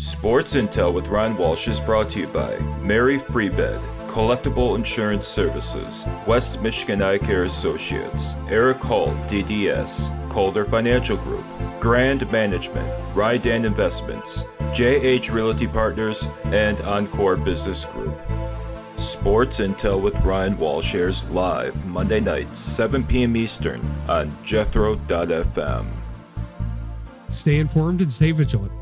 Sports Intel with Ryan Walsh is brought to you by Mary Freebed, Collectible Insurance Services, West Michigan Eye Care Associates, Eric Hall, DDS, Calder Financial Group, Grand Management, Rydan Investments, JH Realty Partners, and Encore Business Group. Sports Intel with Ryan Walsh airs live Monday nights, 7 p.m. Eastern on Jethro.fm. Stay informed and stay vigilant.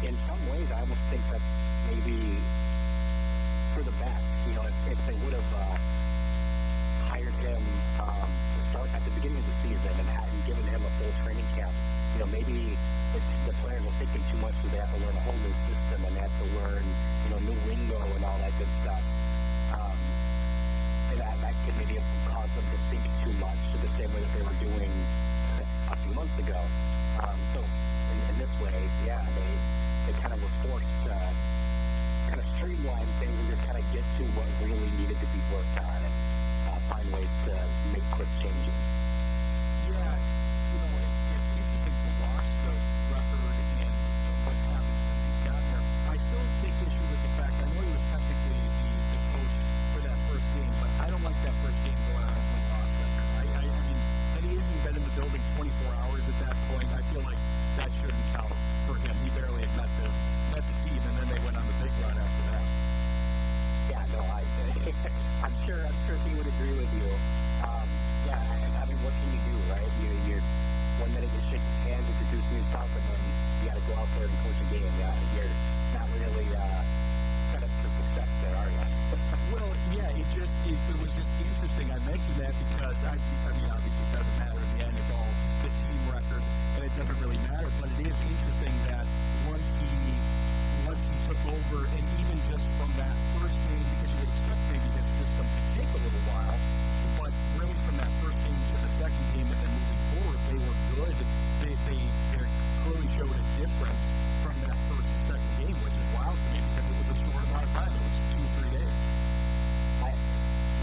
In some ways, I almost think that's maybe for the best. If they would have hired him to start at the beginning of the season and hadn't given him a full training camp, maybe the players were thinking too much because they have to learn a whole new system and they have to learn, new lingo and all that good stuff. And that could maybe have caused them to think too much the same way that they were doing a few months ago. So in this way, yeah, they kind of were forced to kind of streamline things and just kind of get to what really needed to be worked on and find ways to make quick changes. Yeah, it's interesting to watch the record and what happens since he's gotten there. I still take issue with the fact, I know he was technically the coach for that first game, but I don't like that first game going on with loss record. I mean, and he hasn't been in the building 24 hours at that point. I feel like that shouldn't count for him. He barely had met the team, and then they went on the big run after that. Yeah, no, I'm sure he would agree with you. Yeah, I mean, what can you do, right? You're 1 minute you're shaking hands, introducing yourself, and then you got to go out there and coach a game. Yeah, you're not really set up for success there, are you? Well, yeah, it was just interesting. I mentioned that because I mean, obviously it doesn't matter in the end. It's all the team record, and it doesn't really matter. But it is interesting that once he took over, and even just from that first game, because you would expect maybe his system to take a little while, but really from that first game to the second game and then moving forward, they were good. They clearly showed a difference from that first and second game, which is wild to me because it was a short amount of time. It was 2 or 3 days.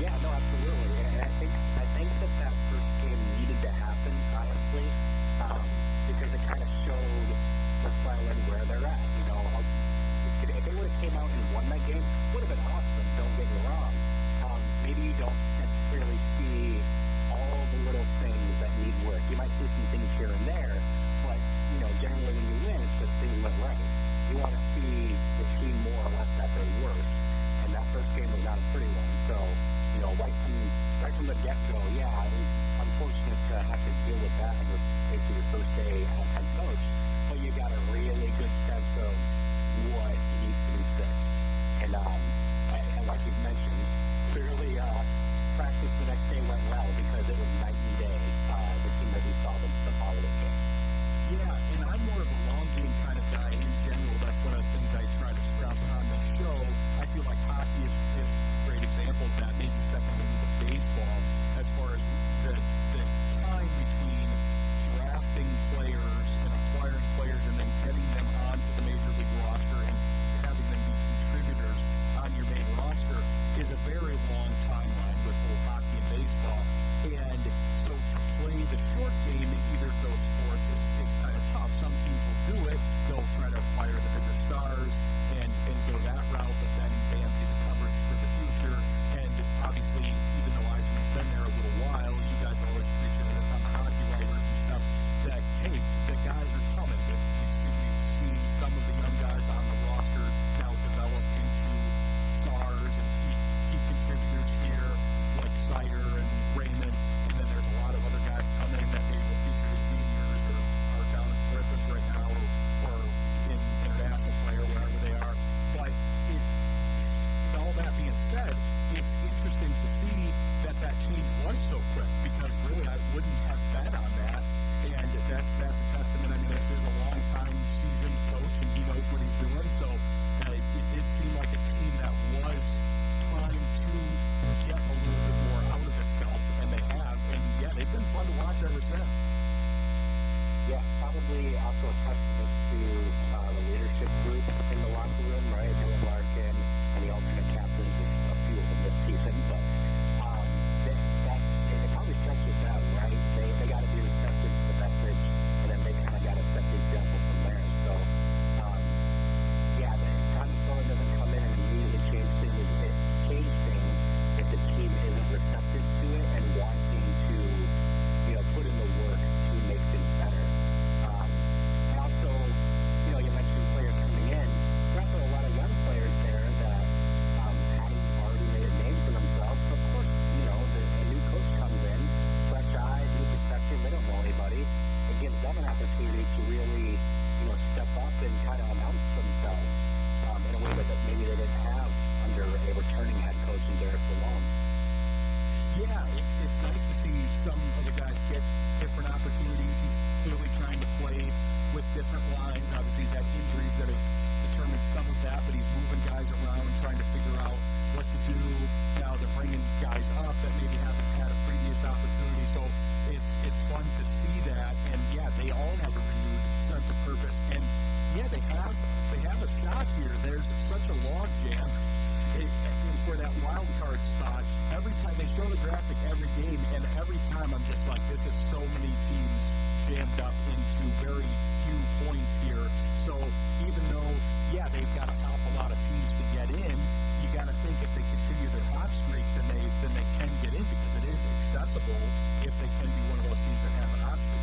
Yeah, no, absolutely. And I think that first game needed to happen, honestly, because it kind of showed McClellan where they're at. If they would have came out and won that game, would have been awesome, don't get me wrong. Maybe you don't necessarily see all the little things that need work. You might see some things here and there, but, generally when you win, it's just things went right. You want to see the team more or less at their worst, and that first game was not a pretty one. So, right from the get-go, yeah, it was unfortunate to have to deal with that on basically your first day as head coach, but you got a really good sense of what needs to be fixed. And like you've mentioned, clearly practice the next day went well because it was night and day, the team that we saw the following game. Yeah, and I'm more of a long game kind of guy in general. That's one of the things I try to stress on the show. I feel like hockey is a great example of that, maybe second only to baseball, as far as the time between drafting players and acquiring players and then getting them onto the major league roster and having them be contributors on your main roster is a very long timeline with both hockey and baseball. And so to play the short game in either of those sports is kind of tough. Some teams will do it. They'll try to acquire the bigger stars and go that route, but then band the coverage for the future. And obviously, even though I've been there a little while, you guys always appreciate it on the hockey writers and stuff, that, hey, the guys are coming. We've seen some of the young guys on the roster now develop into stars and key contributors here, like Schalter and Raymond, and then there's a lot of other guys coming that maybe will feature as seniors or are down in Griffins right now or in international play or wherever they are. But with all that being said, it's interesting to see that change was so quick because really I wouldn't have bet on that. And that's a testament. I mean, there's a long-time seasoned coach, and he knows what he's doing. So it did seem like a team that was trying to get a little bit more out of itself, and they have. And, yeah, they've been fun to watch ever since. Yeah, probably also a testament to the leadership group in the locker room, right? Dylan Larkin and the alternate captains, a few of them this season. But it probably starts with them, right? They got to be receptive to the message, and then they kind of got to set the example from there. So, yeah, Tommy Sullivan doesn't come in and immediately change things if the team isn't receptive to it and wanting to, put in the work to make things better. And also, you mentioned players coming in. There's also a lot of young players there that hadn't already made a name for themselves. So, of course, a new coach comes in, fresh eyes. wild card spot, every time they show the graphic every game, and every time I'm just like, this is so many teams jammed up into very few points here. So even though, yeah, they've got to help a lot of teams to get in, you got to think if they continue their hot streak, then they can get in because it is accessible if they can be one of those teams that have a hot streak.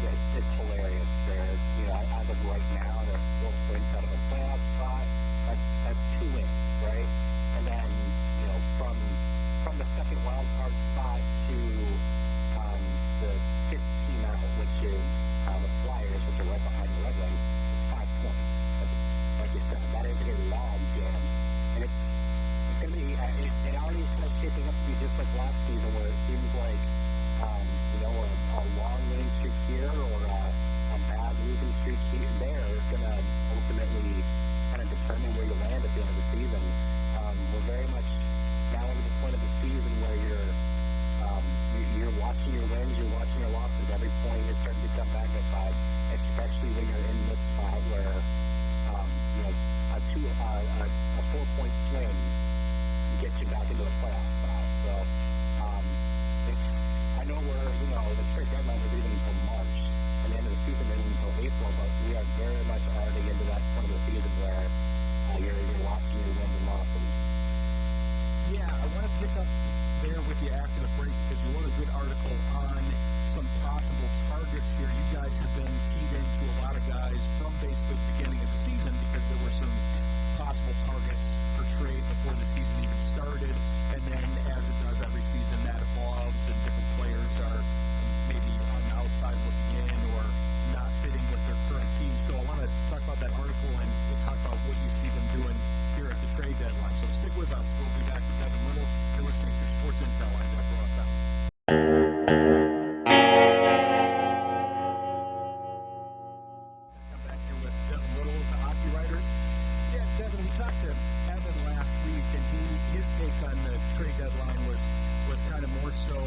Yeah, it's hilarious. As of right now, they're 4 points out of a playoff spot. That's 2 wins, right? And then, from the second wild card spot to the 15th out, which is the Flyers, which are right behind the Red Wings, 5 points. Like you said, that is a long jam. And it's going to be, it already is kind of shaping up to be just like last season, where it seems like, a long winning streak here or a bad losing streak here there is going to ultimately kind of determine where you land at the end of the season. We're very much now into the point of the season where you're watching your wins, you're watching your losses. Every point is starting to become magnified, especially when you're in this spot where a 4-point swing gets you back into a playoff spot. So I know the trade deadline is even until March, and the end of the season isn't until April, but we are very much already into that point of the season where you're watching your wins and losses. Yeah, I want to pick up there with you after the break because you wrote a good article on some possible targets here. You guys have been keyed into a lot of guys from basically the beginning of the season because there were some possible targets for trade before the season even started, and then as it does every season, that evolves and different players are maybe on the outside looking in or not fitting with their current team. So I want to talk about that article and talk about what you see them doing here at the trade deadline. So stick with us. We'll be back with Devin Little. You're listening to Sports Intel on Metro FM. Come back here with Devin Little, the hockey writer. Yeah, Devin, we talked to Evan last week, and his take on the trade deadline was kind of more so,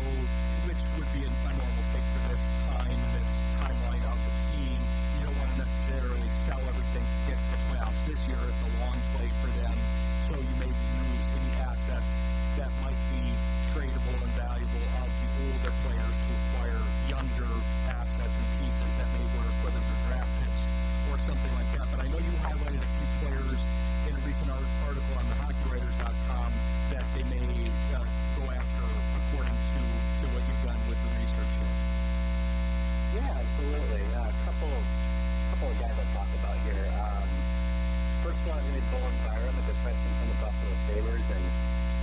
which would be a normal take for this timeline of the team. You don't want to necessarily sell everything to get to the playoffs this year. It's a long play for them, so you maybe use any assets that might be tradable and valuable of the older players to acquire younger assets and pieces that may work, whether they're draft picks or something like that. But I know you highlighted a few players in a recent article on thehockeywriters.com that they may go after according to what you've done with the research here. Yeah, absolutely. A couple of guys I talked about here. First one is Bowen Byram, a defenseman from the Buffalo Sabres, and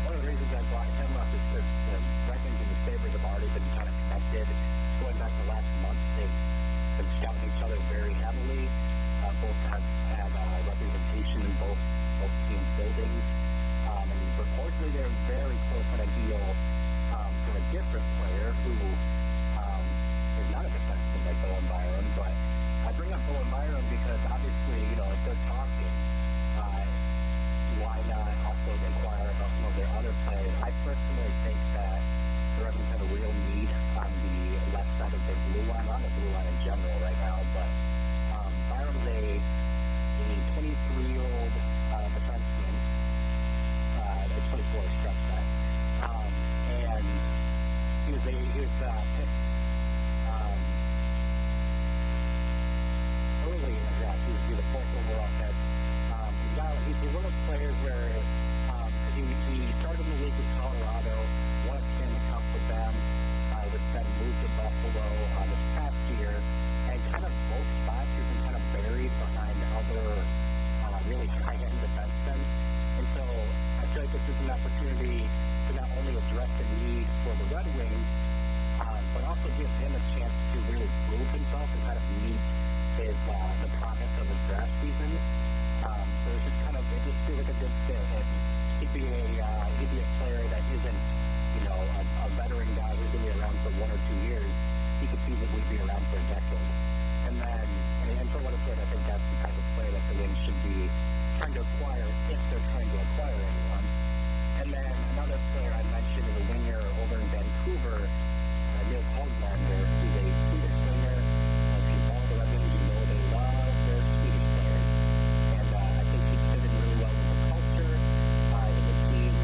one of the reasons I brought him up is that the Griffins and the Sabres have already been kind of connected going back to last month. They've been scouting each other very heavily. Both have representation in both teams' buildings. And reportedly they're very close on a deal for a different player who is not a defenseman like Bowen Byram. But I bring up Bowen Byram because obviously, if they're talking, why not also inquire about some of their other players? I personally think that the Ravens have a real need on the left side of their blue line, on the blue line in general right now. But Byram's a 23-year-old defenseman, 24 stretch that, and he was picked early in the draft. He was the 4th overall pick. He's one of those players where he started in the league with Colorado, won a Stanley Cup with them, was then moved to Buffalo this past year, and kind of both spots he's been kind of buried behind other really high-end defensemen. And so I feel like this is an opportunity to not only address the need for the Red Wings, but also give him a chance to really prove himself and kind of meet the promise of his draft season. So it's just it just feels like a good fit. And he'd be a player that isn't, a veteran guy who's going to be around for 1 or 2 years. He could feasibly be around for a decade. And then, and for what it's worth, I think that's the type of player that the Wings should be trying to acquire if they're trying to acquire anyone. And then another player I mentioned is a winger over in Vancouver, Neil Hoglander, who's a Swedish winger. If you follow the Red Wings, you know they love their Swedish players. And I think he'd fit in really well with the culture, in the team.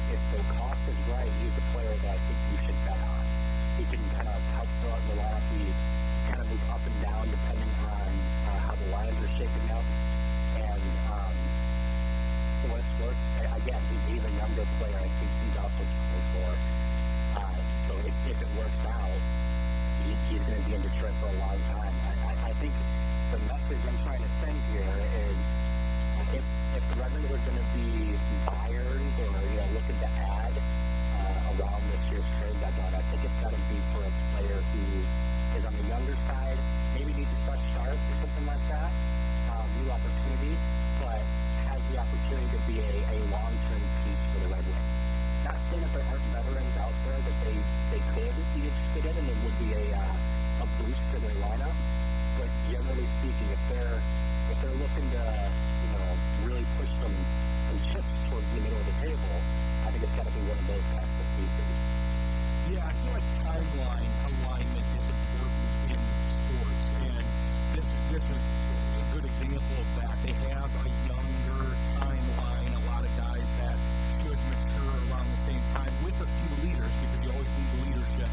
if the cost is right, he's a player that I think you should bet on. He can kind of help fill out the lineup. He kind of move up and down depending on how the lines are shaping up. And for what it's worth, again, he's a younger player. I think he's also 24. So if it works out, he's going to be in Detroit for a long time. I think the message I'm trying to send here is if the Red Wings are going to be buyers or looking to add around this year's trade deadline, I think it's got to be for a player who is on the younger side, maybe needs a fresh start or something like that, new opportunity, but has the opportunity to be a long-term piece for the Red Wings. Not saying that there aren't veterans out there that they could be interested in and it would be a boost to their lineup, but generally speaking, if they're looking to really push some chips towards the middle of the table, I think it's got to be one of those types of pieces. Yeah, I feel like timeline alignment is important in sports, and this is a good example of that. They have a younger timeline, a lot of guys that should mature around the same time with a few leaders, because you always need leadership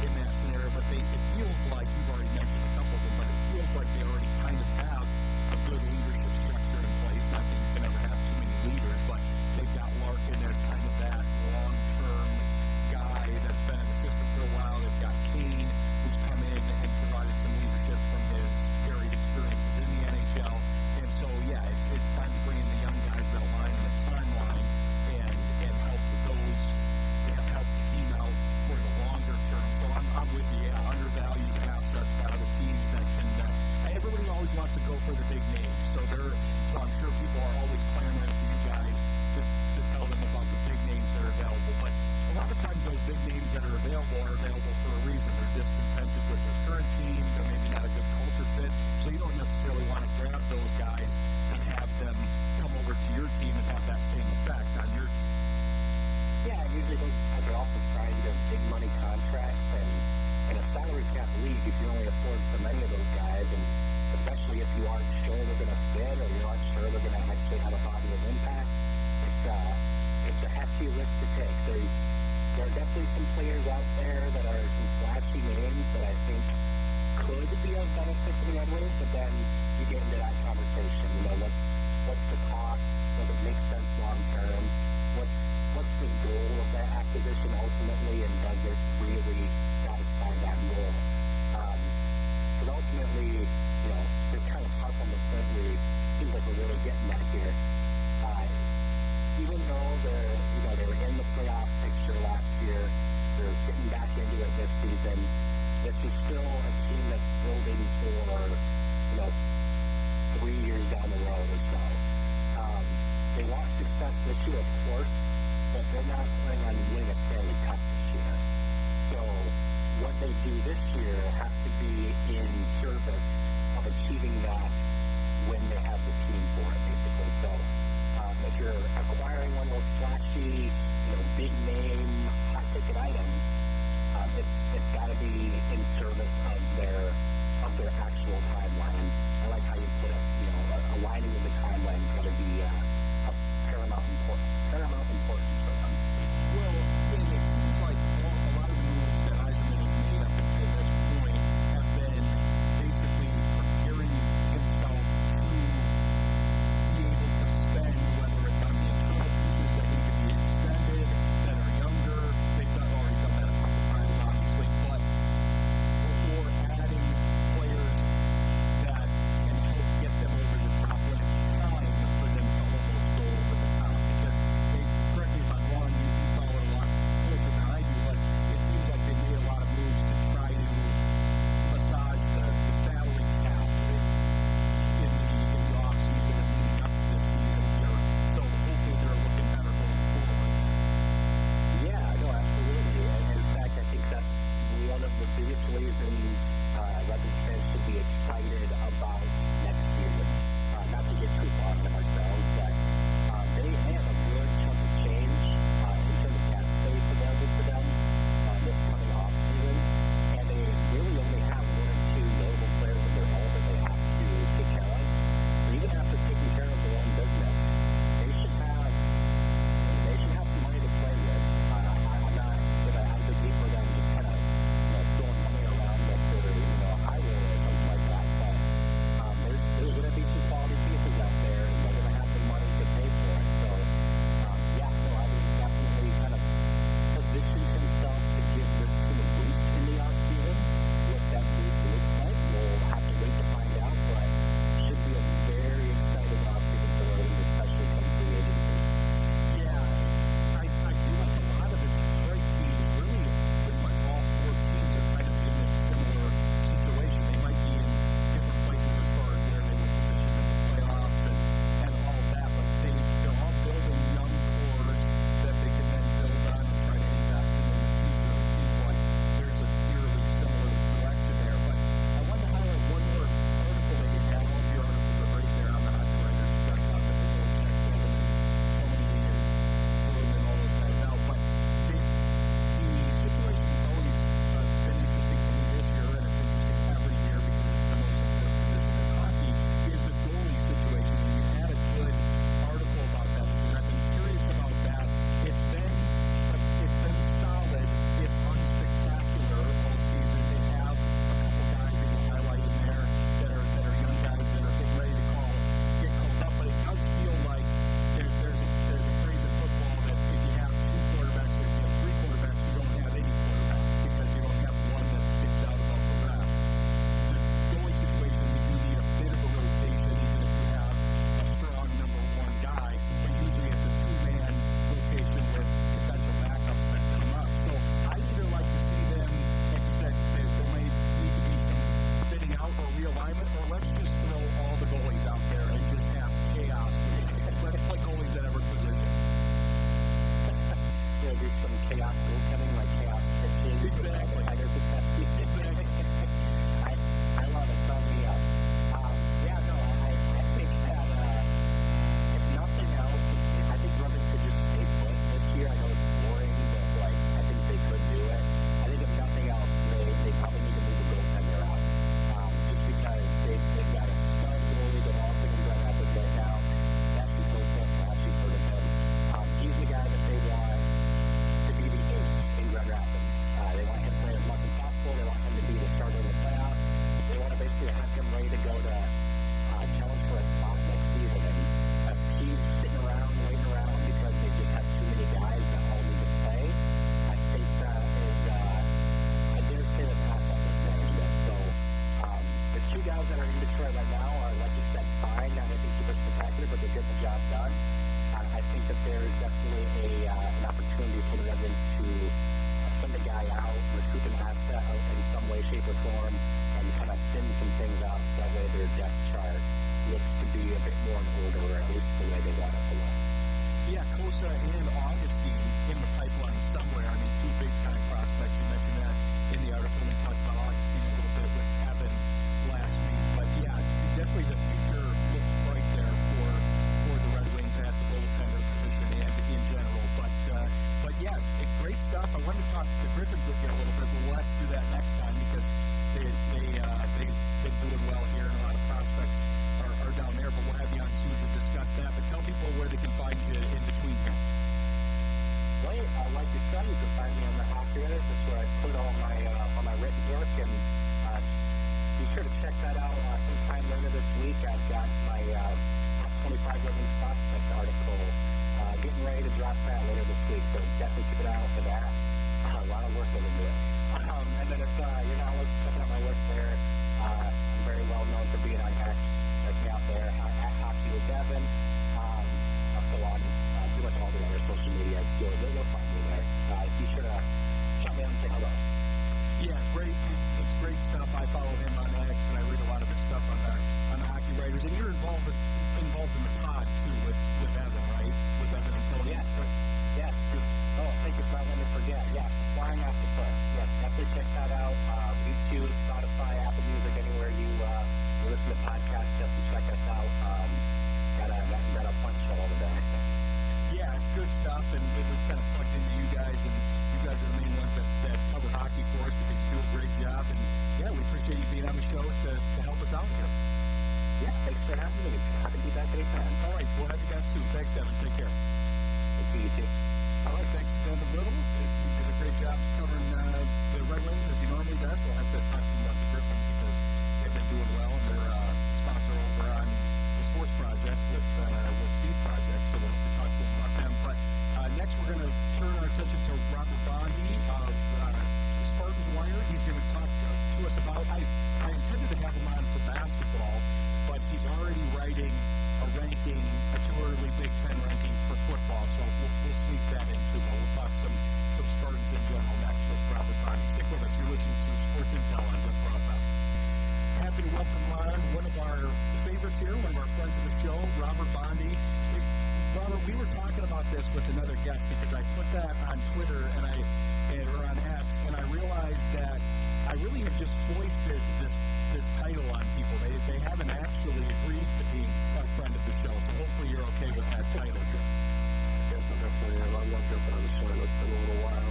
in that scenario, but it feels like, you've already mentioned a couple of them, but it feels like they already kind of have a good leadership structure in place. Not that you can ever have too many leaders, but they've got Larkin as kind of that long-term guy that's been an assistant for a while. They've got Kane, who's come in and provided some leadership from his varied experiences in the NHL. And so, yeah, it's time to bring in the young guys that align in the timeline and help those, help the team out for the longer term. So I'm with you. Yeah, undervalued assets by other teams that can. Everybody always wants to go for the big names, so I'm sure people are always clamoring for you guys to tell them about the big names that are available. But a lot of times those big names that are available for a reason. They're discontented with their current team. They're maybe not a good culture fit, so you don't necessarily want to grab those guys and have them come over to your team and have that same effect on your team. Yeah, usually those guys are also trying to big money contracts, and in a salary cap league, if you only afford so many of those guys, and especially if you aren't sure they're going to fit or you aren't sure they're going to actually have a positive impact, it's a hefty risk to take. There are definitely some players out there that are some flashy names that I think could be of benefit to the Red Wings, but then you get into that conversation. What's the cost? Does it make sense long term? What's the goal of that acquisition ultimately, and does it really satisfy that goal? Because ultimately, they're kind of parked on the point where it seems like we're really getting that here. Even though they were in the playoff picture last year, they're getting back into it this season. This is still a team that's building for 3 years down the road or so. They want success this year, of course, but they're not planning on winning a Stanley Cup this year. So what they do this year has to be in service of achieving that when they have the team for it, basically. So if you're acquiring one of those flashy, big name, hot ticket items, it's got to be in service of their actual timeline. I like how you put it. Aligning with the timeline is got to be a paramount importance for them. Well, and it seems like a lot of the moves that Eisenman has made up until this point have been basically preparing himself to be able to spend, whether it's on the internal pieces that need to be extended, that are younger. They've already done that a couple times, obviously, but or adding players that can help get them over the top when it's time for them to almost definitely an opportunity for the Devin to send a guy out, recruit an asset in some way, shape, or form, and kind of thin some things out. That way their depth chart looks to be a bit more in order, or at least the way they want it to look. Yeah, Kosa and Augustine in the pipeline somewhere. I mean, two big-time prospects. You mentioned that in the article. We talked about Augustine a little bit with Devin last week. But, yeah, definitely the future looks bright there for the Red Wings at the goaltender position and in general. But yeah, great stuff. I wanted to talk to the Griffins with you a little bit, but we'll have to do that next time because they've been doing well here, and a lot of prospects are down there. But we'll have you on soon to discuss that. But tell people where they can find you in between here. Well, like you said, you can find me on the Hockey Writers. That's where I put all my written work, and be sure to check that out sometime later this week. I've got my 25 Living Prospect article getting ready to drop that later this week, so definitely keep an eye out for that. A lot of work over there. And then if you're not checking out my work there, I'm very well known for being on X. Check me out there at Hockey with Devin. Also on pretty much all the other social media. You'll find me there. Be sure to check me out and say hello. Yeah, great. It's great stuff. I follow him on X, and I read a lot of his stuff on the Hockey Writers. And you're involved in the pod too with Evan, right? With Evan and Tony. Yes. Oh, thank you for not letting me forget. Yeah, Flying Off the Cliff. Yes, definitely check that out. YouTube, Spotify, Apple Music, anywhere you listen to podcasts, definitely check us out. Got a fun show over there. Yeah, it's good stuff, and it was kind of plugged into you guys, and you guys are the main ones that cover hockey for us because you do a great job. And yeah, we appreciate you being on the show to help us out here. Yeah, thanks for having me. Happy to be back anytime. All right, we'll have you guys soon. Thanks, Devin. Take care. Thank you, you too. All right, thanks to Devin Little. He did a great job covering the Red Wings as he normally does. We'll have to talk to him about the Griffins because they've been doing well, and they're a sponsor over on the Sports Project with Steve Project, so we'll have to talk to him about them. But next we're going to turn our attention to Robert Bondy of the Spartans Wire. He's going to talk to us about, I intended to have him on for basketball, but he's already writing a ranking, a too early Big Ten ranking for football, so we'll sneak that in too. But we'll talk some Spartans in general next with Robert Bondy. Stick with us. You're listening to Sports Intel on Web Broadband. Happy to welcome on one of our favorites here, one of our friends of the show, Robert Bondy. Robert, we were talking about this with another guest because I put that on Twitter or on X, and I realized that I really have just foisted this title on people. They haven't actually agreed to being a friend of the show, so hopefully you're okay with that title. Yes, I'm definitely am. I love jumping on the show. It's been a little while.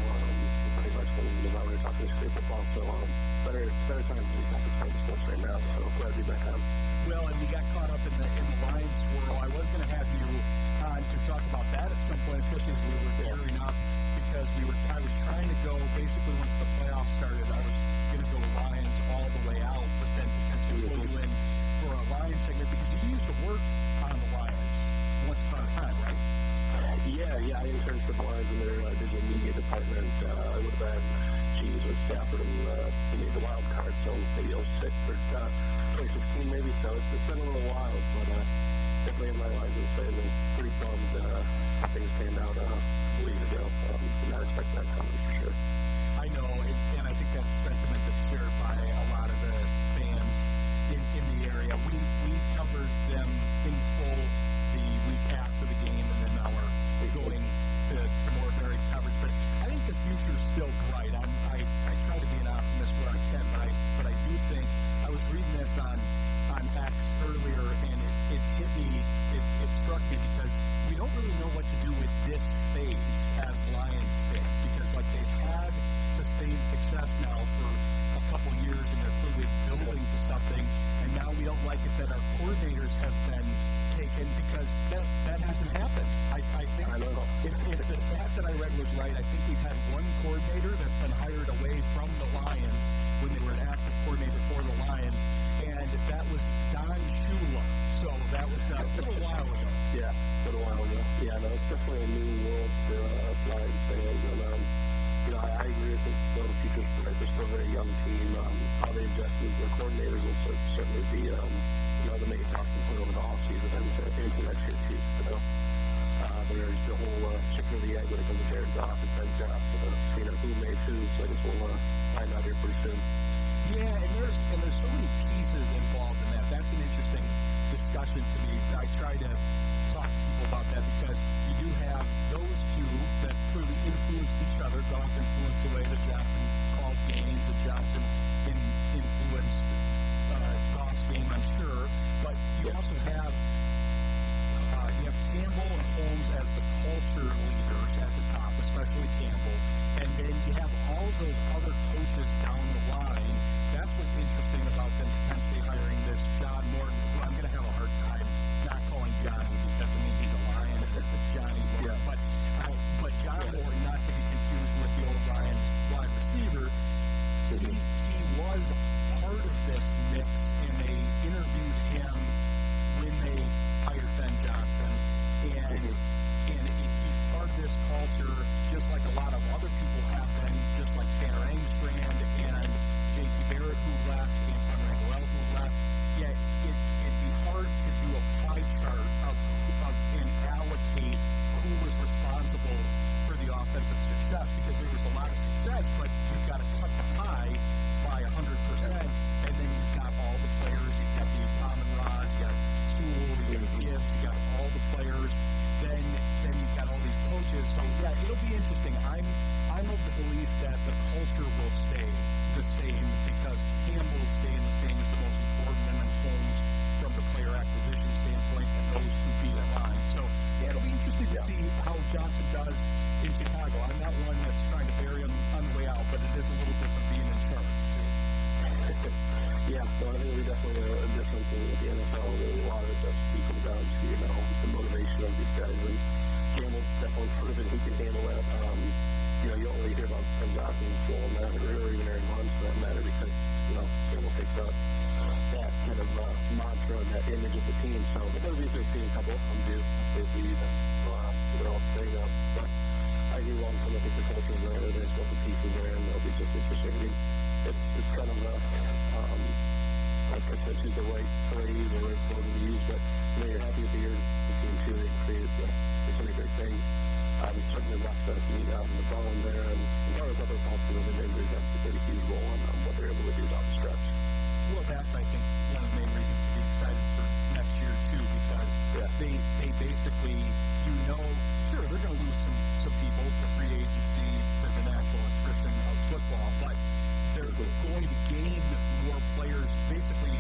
Pretty much when we were talking straight football, so better times to be talking straight sports right now, so glad to be back on. Well, and we got caught up in the Lions swirl. I was going to have you on to talk about that at some point, especially as we were gearing up, because I was trying to go, basically once the playoffs started, I was going to go Lions all the way out, but then potentially pull you in for a Lions segment, because you used to work on the Lions once upon a time, right? Yeah, I interned for the Lions in their digital media department. I would have been, with Stafford and they made the wild card, so maybe 06 or 2016 maybe, so it's been a little while, but definitely in my life and saying I'm pretty bummed how things panned out a week ago. Did not expect that coming for sure. I know, and I think that's a sentiment that's shared by a lot of the fans in the area. We covered them in full the week after the game, and then now we're going to more varied coverage. But I think the future's still bright. I try to be an optimist where I can, but I do think I was reading this on X earlier, and it hit me. It struck me because we don't really know what to do with this phase as Lions fans, because they've had sustained success now for a couple years, and they're clearly building to something. And now we don't like it that our coordinators have been taken, because that hasn't happened. I think if the stat that I read was right, I think we've had one coordinator that's been hired away from the Lions when they were an active coordinator for the Lions, and that was Don Shula. So that was a little while ago. Yeah, a little while ago. Yeah, no, it's definitely a new world for us Lions fans, and I agree. I think the future's bright. They're still a very young team. How they adjust their coordinators will certainly be the main talking point over the offseason and into next year too. There's the whole bag when it comes to Jared Goff and Ben Johnson. Who made who, so I guess we'll find out here pretty soon. Yeah, and there's so many pieces involved in that. That's an interesting discussion to me. I try to talk to people about that because you do have those two that clearly influenced each other. Goff influenced the way that Johnson called games, and Johnson influenced Goff's game, I'm sure. But you also have Campbell and Holmes as the culture leaders at the top, especially Campbell. And then you have all those other coaches down the line. That's what's interesting about them potentially hiring this John Morton, who I'm going to have a hard time not calling Johnny because I mean he's a Lion and it's Johnny Morton. Yeah. But John Morton, not to be confused with the old Lions wide receiver, he was part of this mix, and they interviewed him when they hired Ben Johnson. And he's part of this culture, just like a lot of other people have been, just like Tanner Engstrand and J.T. Barrett, who left, and Conrad Wells, who left. Yet it'd be hard to do a pie chart of and allocate who was responsible for the offensive success, because there was a lot of success, but you've got to cut the pie by 100%, and then you've got all the players. You've got the Common Rod, you got Sewell, you got Gibbs, you got all the players. Then you've got all these coaches. So yeah, it'll be interesting. I'm of the belief that the culture will stay the same because Campbell staying the same is the most important, and then Holmes from the player acquisition standpoint, and those who beat in line. So yeah, it'll be interesting to see how Johnson does in Chicago. I'm not one that's trying to bury him on the way out, but it is a little different being in charge. Yeah, so I think it'll be definitely a difference in the NFL. A lot of it does come down to, the motivation of these guys. And Campbell's definitely proven he can handle that. You don't really hear about Ben Johnson flowing that, or even Aaron Rodgers for that matter, because, Campbell picks up that kind of mantra and that image of the team. So it'll be interesting to see a couple of them do if they leave and they're all staying up. But I agree long term, I think the culture is there, there's both the pieces there, and it'll be just interesting. It's kind of like I said, choose the right phrase or right word to use, but you're happy with the year the team too. They created so many great things. Certainly left us in the bone there, and there was other positives and injuries that played a huge role in what they're able to do down the stretch. Well, that's, I think, one of the main reasons to be excited for next year too, because they basically, sure, they're going to lose some people to free agency, to the natural attrition of football, but they're going to gain more players. Basically,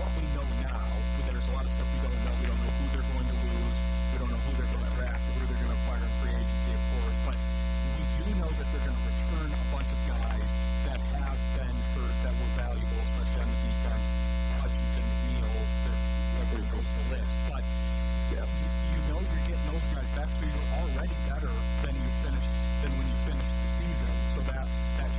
what we know now, there's a lot of stuff we don't know. We don't know who they're going to lose. We don't know who they're going to draft, who they're going to acquire in free agency, of course. But we do know that they're going to return a bunch of guys that have been hurt, that were valuable, especially on the defense. Hutchinson, Neal, everybody goes to the list. But you're getting those guys back, so you're already better than when you finished the season. So that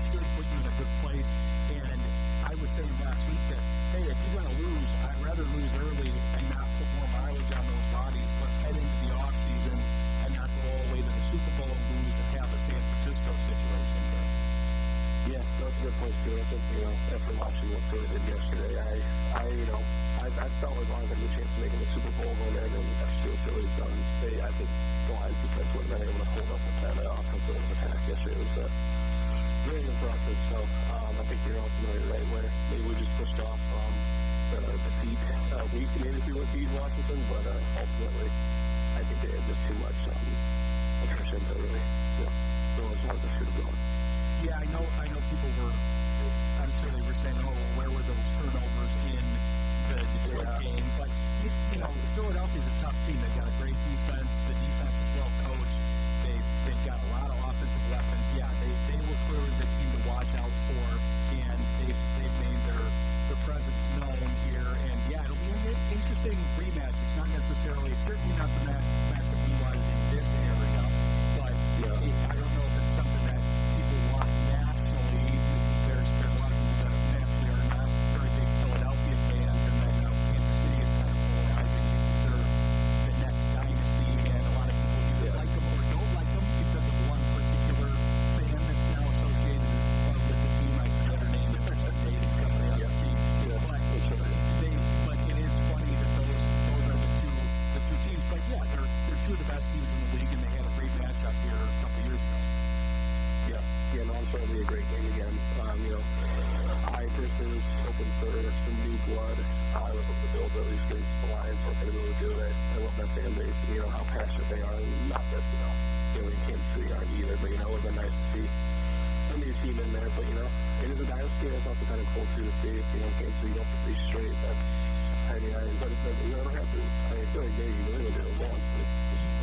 should put you in a good place. And I was saying last week that, hey, if you're going to lose, I'd rather lose early and not put more mileage on those bodies. Let's head into the offseason and not go all the way to the Super Bowl and lose and have a San Francisco situation. Yeah, that's a good point, too. I think, after watching what Philly did yesterday, I felt as long as I had a chance of making the Super Bowl going in, and after what Philly's done, I think the Lions defense would have been able to hold up with that offensive attack yesterday. It was very impressive. So I think you're ultimately right where maybe we just pushed off the feet. Maybe if we went to beat Washington, but ultimately I think they had just too much attrition to really go as hard as they should have gone. Yeah, I know people were, I'm sure they were saying, where were those turnovers in the Detroit game? But, Philadelphia's a tough team. They've got a great defense. The defense is well coached. They've got a lot of offensive weapons. Yeah, they were clearly the team to watch out for, and they've made their presence known here. And, it'll be an interesting rematch. It's certainly not the match that we wanted in it'll be a great game again. I personally was hoping for some new blood. I was hoping to build at least against the Lions, what they were able to do it. I love that fan base, and how passionate they are. And not that, in Kansas City aren't either, but, it would have been nice to see a new team in there. But, it is a dynasty, and it's also kind of cool, too, to see. If, Kansas City up to 3 straight, that's, but it never happens. I feel like maybe you really did it once.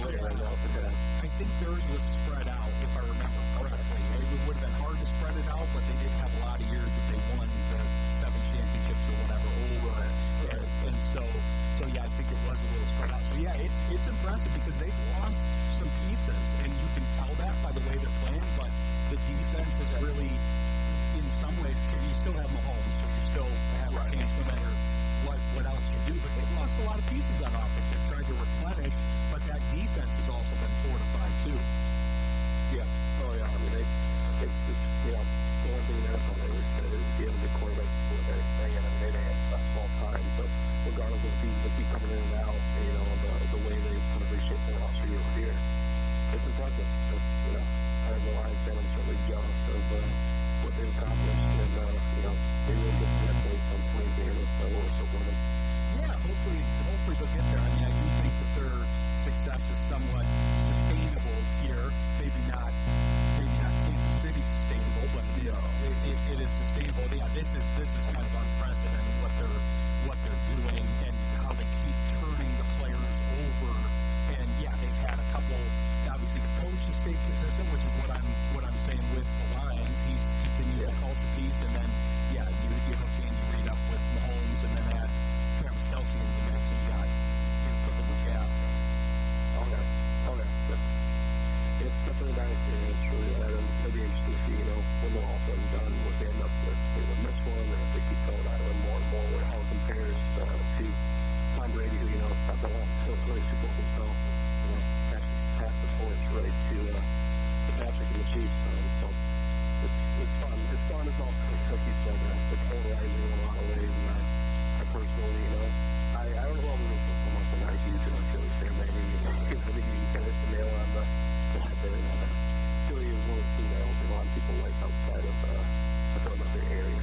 I think theirs was spread out, if I remember correctly. It would have been hard to spread it out, but they did have a lot of years that they won the 7 championships or whatever over it. And so yeah, I think it was a little spread out. So yeah, it's impressive because they've lost some pieces, and you can tell that by the way they're playing. But the defense is really, in some ways, you still have Mahomes, so you still have a chance no matter what else you do. But they've lost a lot of pieces on offense. They've tried to replenish, but that defense has also been fortified too. Yeah. Oh yeah. I mean, the one thing that I thought they were is be able to get quarterbacks with everything, and they had a small time. So regardless of who's that keep coming in and out, the way they kind of reshape their roster year over year, it's impressive. As a Lions fan, I'm certainly jealous of what they've accomplished, and they will get to that point at some point here with Lewis or women. Yeah, hopefully they'll get there. I mean, I do think that their success is somewhat sustainable here. Maybe not Kansas City sustainable, but it is sustainable. Yeah, this is kind of unprecedented what they're doing and how they keep turning the players over. And yeah, they've had a couple. Obviously, the coach has stayed consistent, which is what I'm saying with the Lions. He's continued the culture piece, and then you hook Andy Reid up with Mahomes, and then add Travis Kelce in the mix, and you got cooking with gas. Okay. It's definitely a dynasty, and it's really it'll be interesting to see, when they're all said and done, what they end up with. They would miss one, and if they keep going out of it more and more, how it compares to Tom Brady, who, got the long Super Bowl himself, pass the torch right to Patrick and the Chiefs. So it's fun. It's fun. It's also, like you said, it's polarizing in a lot of ways, and I personally, I don't know what I'm going to come up with. I usually feel the same way. I think you kind of hit the nail on the head there. Philly is one of the things I don't think a lot of people like outside of the Philadelphia area.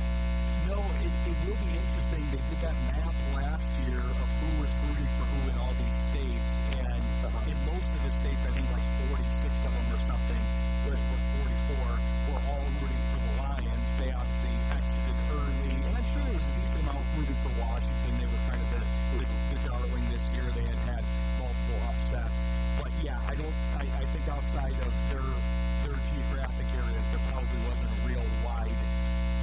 No, it will be interesting. They did that math last year of who was rooting for who in all these states, and in most of the states, I think like 46 of them or something, or 44, were all rooting for the Lions. They obviously exited early, and I'm sure there was a decent amount rooting for Washington. They were kind of the darling this year. They had multiple upsets, but yeah, I think outside of their geographic areas, there probably wasn't a real wide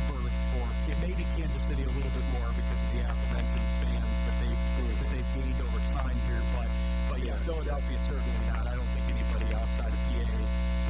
berth for it. Maybe Kansas City a little bit more because of the aforementioned fans that they've gained over time here, but yeah, Philadelphia certainly not. I don't think anybody outside of PA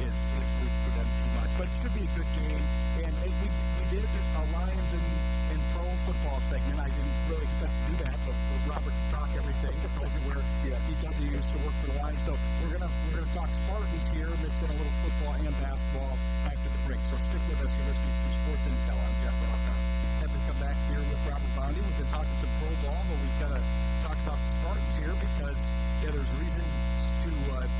is rooting for them too much, but it should be a good game. And we did a Lions and pro football segment. I didn't really expect to do that, but Robert can talk everything. I told you where he used to work for the Lions. So we're gonna talk Spartans here, mix in a little football and basketball after the break. So stick with us. You're listening to Sports Intel. I'm Jeff Rocker. Have to come back here with Robert Bondy. We've been talking some pro ball, but we've got to talk about the Spartans here because there's reasons to,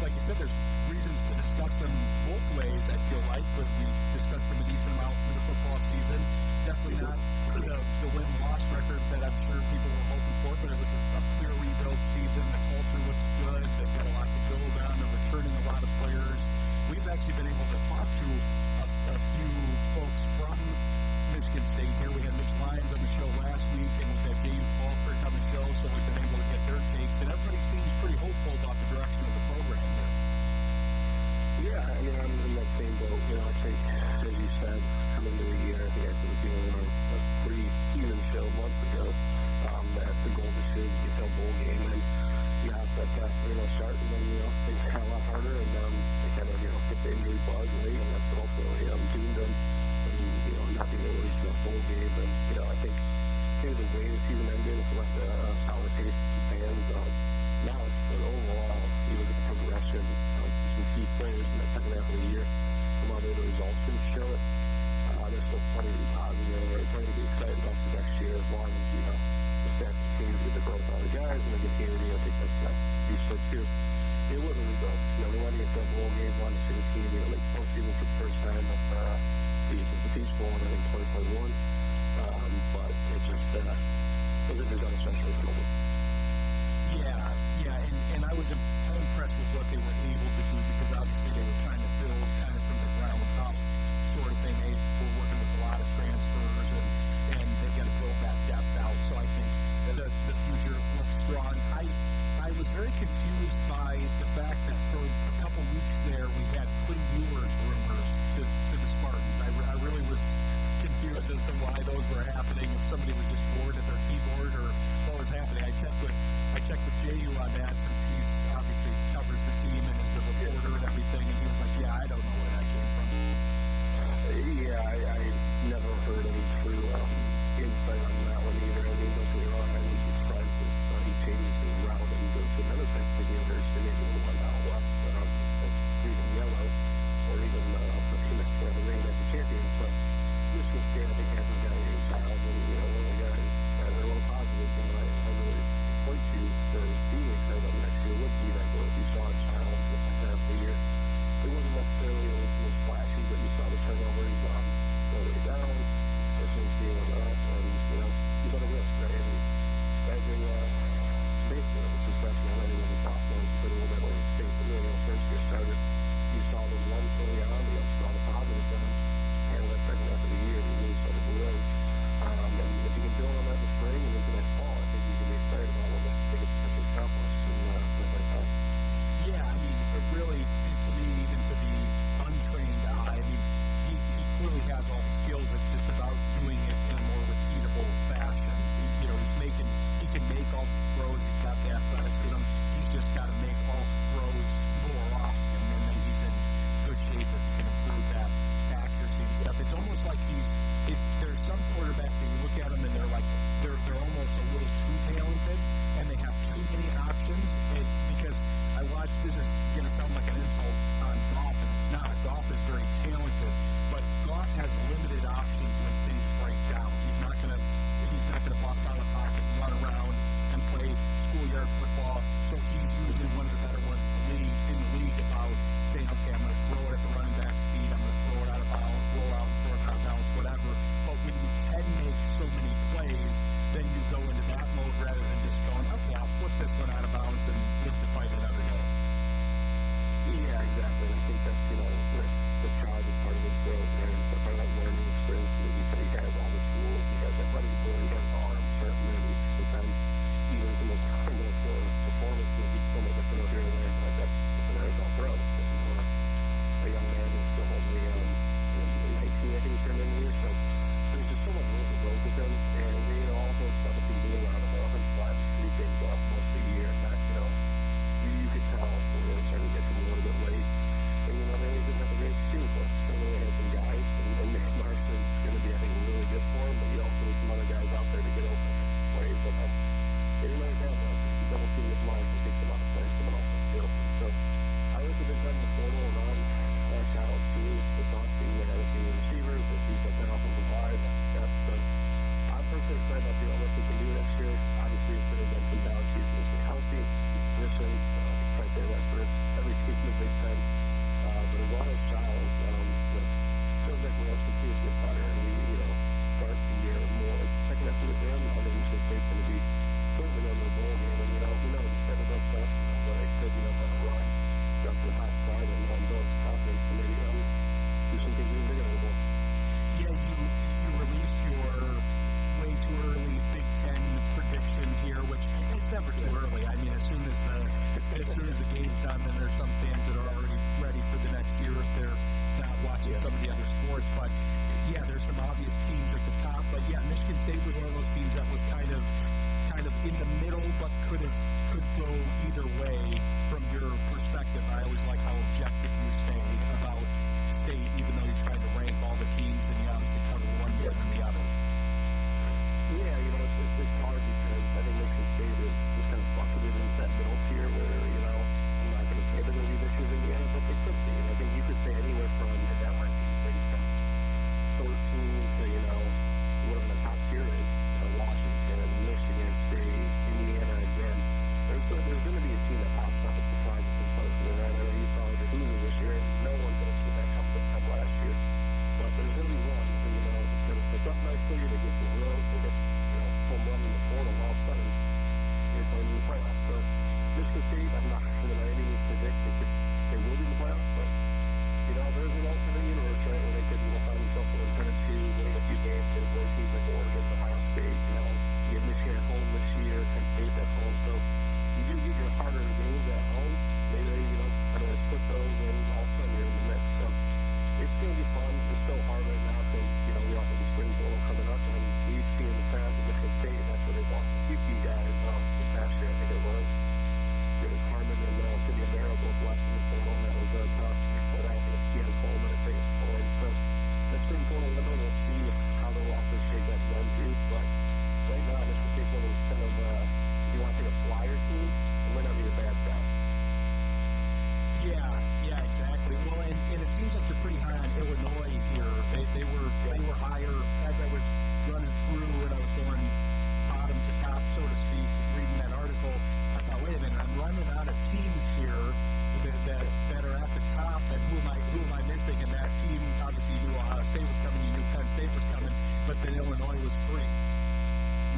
like you said, there's reasons to discuss them both ways. I feel like, but we discussed them a decent amount through the football season. Definitely not the win-loss record that I'm sure people were hoping for, but it was a clear rebuild season. The culture looks good. They've got a lot to build on. They're returning a lot of players. We've actually been able to talk to a few folks from Michigan State here. We had Mitch Lyons on the show last week, and we've had Dave Falkirk on the show, so we've been able to get their takes. And everybody seems pretty hopeful about the direction of the program here. Yeah, I mean, I'm in that same boat. I think, as you said, coming into the year, I think after the being a pretty even show months ago, that the goal this year is to get that bowl game, and you have that start, and then, things got a lot harder, and they kind of, get the injury bug late, and that's ultimately doomed them, and, not being able to reach that bowl game, and, I think the way the season ended, it's left a sour taste in fans. Now, but overall, you look at the progression of some key players in the second half of the year, some other results can show it. There's still plenty to be positive, or plenty to be excited about for next year, as long as, the staff continues with the growth out of the guys, and they continue, I think that's that piece so too. It wasn't rebuilt. We wanted to get that bowl game, wanted to see the team, like postseason for the first time, but season. The team's fallen in 2021, but it's just those injuries are especially common. Yeah, and I was impressed with what they were able to do because obviously they were trying to build kind of from the ground up sort of thing. We're working with a lot of transfers and they've got to build that depth out. So I think the future looks strong. I was very confused by the fact that for a couple weeks there we had Quinn Ewers rumors to the Spartans. I really was confused as to why those were happening, if somebody was just bored at their keyboard or what was happening. I checked with JU on that since he's obviously covers the team and is a reporter and everything, and he was like, yeah, I don't know where that came from. I never heard any true insight on that one either. I mean, don't get me wrong, I was surprised that he changed his route and goes to another type of university, maybe the one out west, even yellow, or even for the rain at the champions, but Michigan State, I think, has a guy named Child, and, one of the guys that are a little positive, and I really point to for being excited about next year would be that goal. You saw a Child in the second half of the year. It wasn't necessarily the most flashy, but you saw the turnovers go way down, Pistons being on the up, and, you got a risk, right? And every basically, which is freshman, I think the sophomore, but a little bit older state, but really, first year started, you saw the one early on, you saw the positives, and the second half of the year, you really started to grow. And if you can build on that in the spring and into next fall, I think you can be excited about what they could potentially accomplish in that time. Yeah, I mean, it really, to me, even to the untrained eye, I mean, he clearly has all the skills. It's just about doing it in a more repeatable fashion. He can make all the throws. He's got the athleticism. He's just got to make all the throws more often, and then he's in good shape if he can improve that accuracy and stuff. It's almost like there's some quarterbacks that you look at them and they're almost a little too talented, and they have too many options. Because I watched, this is going to sound like an insult on Goff, and it's not. Goff is very talented, but Goff has limited options when things break down. He's not going to box out of the pocket and run around and play schoolyard football. So he's usually one of the better ones in the league about saying, okay, I'm going to throw it at the running back speed, I'm going to throw it out of bounds, roll out, throw it out of bounds, whatever. But when you can make so many plays, then you go into that mode rather than just going, okay, I'll flip this one out of bounds and live to fight another day. Yeah, exactly. I think that's, the child is part of his growth, right? It's part of that learning experience. He has all the tools, he has that running ability, he has the arm, certainly. Sometimes even some of the performance will be somewhat different over here and there, but that's an NFL throw. A young man who's still only 19, I think he turned in the year, so there's just so much room to grow with him, and all those stuff that he's doing out of the offensive line is pretty big off most of the year, and that, you could tell we're really starting to get to him a little bit late. And, they didn't have the race too, but certainly they had some guys, and Nick Marston's going to be, I think, really good for him, but you also need some other guys out there to get open plays, but they didn't really have one. If you double team this line, it takes a lot of plays, someone else to get open. So I look at this on the portal and on Kyle too, with not being there, the receivers, the people that offensive line, I'm personally excited about what they can do next year. Obviously, it's going to get some down seasons with healthy position, right there, that first every team in the Big Ten. But a lot of Child, feels like we're also seeing get better, and we, start the year more second after the game. I think Michigan State's going to be certainly on the bowl game, and who knows, it's never done stuff, but I could, on a run, jump to the hot start, and build confidence, and maybe do something even bigger than the bowl. Yeah, you released your way too early Big Ten prediction here, which it's never too early. I mean, as soon as the game's done, then there's some fans that are already ready for the next year if they're not watching some of the other sports. But yeah, there's some obvious teams at the top. But yeah, Michigan State was one of those teams that was kind of in the middle, but could go either way from your perspective. I always like how kind of universe, right, where they could find themselves in 10-2, winning a few games, and one teams like Oregon, Ohio State, you get Michigan at home this year, Penn State at home, so you do get your harder games at home. Maybe they, kind of put those in, all of a sudden you're in the mix. So it's going to be fun. It's so hard right now because, we also have the spring bowl coming up, and we've seen the past of Michigan State, and that's where they lost a few key guys this past year, I think it was. David Harmon and City of Barrow both left in the portal, and that was tough. Before that, I think it's Keon Coleman and Vegas Ford. So the spring portal window, we'll see how they'll also shake that one too. But right now, this will take one of those kind of, if you want to take a flyer team, it might not be a bad bet. Yeah, exactly. Well, and it seems like you're pretty high on Illinois here. They were higher as I was running through and I was going bottom to top, so to speak, reading that article. I thought, wait a minute, I'm running out of teams here that are at the top, and who am I missing? And that team, obviously, you knew Ohio State was coming, you knew Penn State was coming, but then Illinois was free.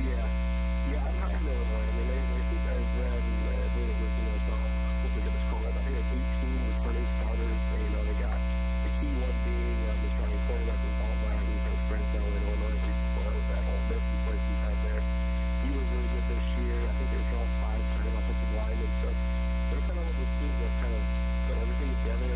Yeah, I'm not in Illinois. I mean, I think I read, I believe it was in the what we get this call. I think it's 18 returning starters. They got the key one being the starting quarterback in Ballmeyer, who's from Springfield, Illinois. Before was at Ole Miss, he played some time there. He was really good this year. I think they were drawing 5 starting offensive linemen. So they're kind of one of those teams that kind of put everything together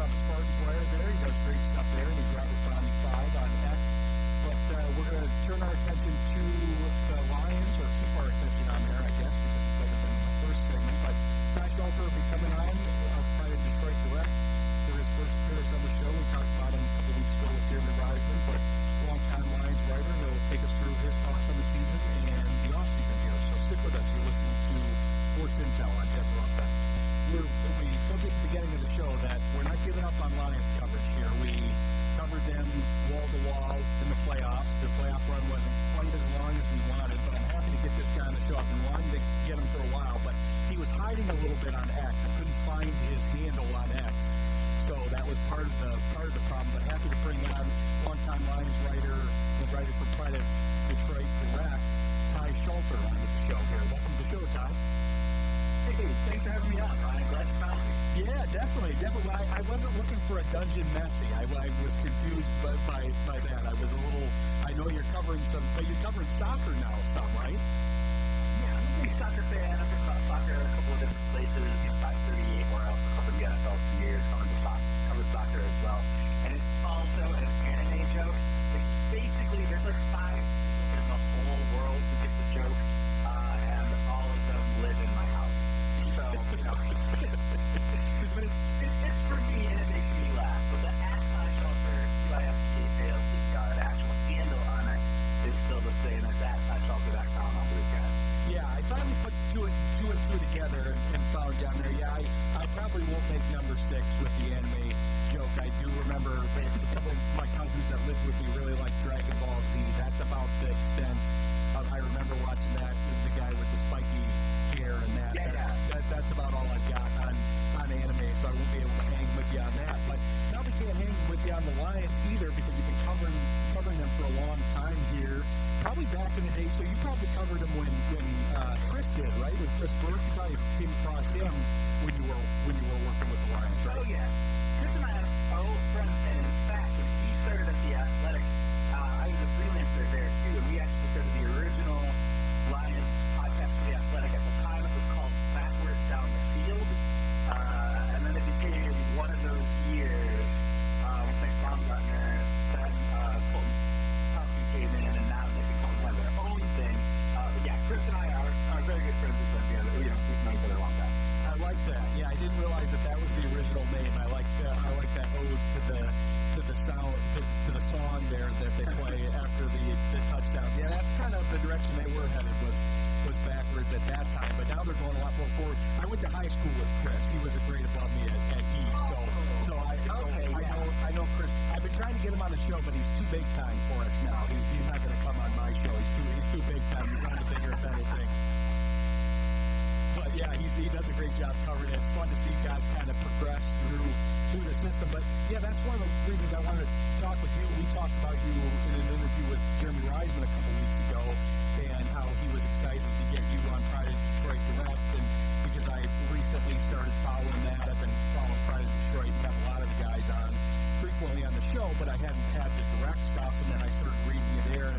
Spartans writer there. He does great stuff there, and he's Robert Bondy 5 on X. But we're going to turn our attention to the Lions, or keep our attention on there, I guess, because it's better than the first segment. But Schalter will be coming on by the Detroit Direct for his first appearance on the show. We talked about him a couple weeks ago with Jeremy Reisman, but longtime Lions writer. He'll take us through his thoughts on the season and the offseason here. So stick with us. You're listening to Sports Intel on Devin Offense. We told you at the beginning of the show that we're not giving up on Lions coverage here. We covered them wall-to-wall in the playoffs. The playoff run wasn't quite as long as we wanted, but I'm happy to get this guy on the show. I've been wanting to get him for a while, but he was hiding a little bit on X. I couldn't find his handle on X, so that was part of the problem. But happy to bring on longtime Lions writer, the writer for Pride of Detroit Direct, Schalter, onto the show here. Welcome to the show, Ty. Hey, thanks for having me on, Ryan. Glad you found me. Yeah, definitely. I wasn't looking for a dungeon Messi. I was confused by that. I was a little. I know you're covering but you're covering soccer now, some, right? Yeah, I'm a big soccer fan. I've been about soccer in a couple of different places. 538, where I also covered the NFL for years, covered soccer as well. And it's also an anime joke. It's basically, there's like 5 in the whole world who get the joke, and all of them live in my house. So, but it's for me, and it makes me laugh. But the @Schalter, QIFT, the actual handle on it is still the same as @Schalter.com on the weekend. Yeah, I finally put two and two together and found down there. Yeah, I probably won't make number 6 with the anime joke. I do remember a couple of my cousins that lived with me really liked Dragon Ball Z. That's about the extent I remember watching that. The guy with the spiky hair and that. Yeah. That's about all I've got on anime, so I won't be able to hang with you on that. But now we can't hang with you on the Lions either because you've been covering them for a long time here. Probably back in the day, so you probably covered them when Chris did, right? With Chris Burke, you probably came across him when you were working with the Lions, right? Oh yeah, Chris and I are old friends, and in fact, when he started at the Athletic, I was a freelancer there too, and we actually started the original Lions podcast for the Athletic. At the time, it was called Backwards Down the Field, and then it became one of those years with Nick Baumgartner, then Colton Thompson came in, and now they become one of their own thing. But yeah, Chris and I are very good friends with them together. We've known each other a long time. I like that. Yeah, I didn't realize that was the original name. I like that ode to the sound to the song there that they play after the touchdown. Yeah, that's kind of the direction they were headed was backwards at that time. But now they're going a lot more forward. I went to high school with Chris. He was a grade above me at East. I know Chris. I've been trying to get him on the show, but he's too big time for us now. He's not going to come on my show. He's too big time. He's on the bigger and better thing. But yeah, he does a great job covering it. It's fun to see guys kind of progress through the system. But yeah, that's one of the reasons I wanted to talk with you. We talked about you in an interview with Jeremy Reisman a couple weeks ago, and how he was excited to get you on Pride of Detroit Direct. And because I recently started following that, I've been following Pride of Detroit and have a lot of the guys on frequently on the show, but I hadn't had the direct stuff, and then I started reading you there, and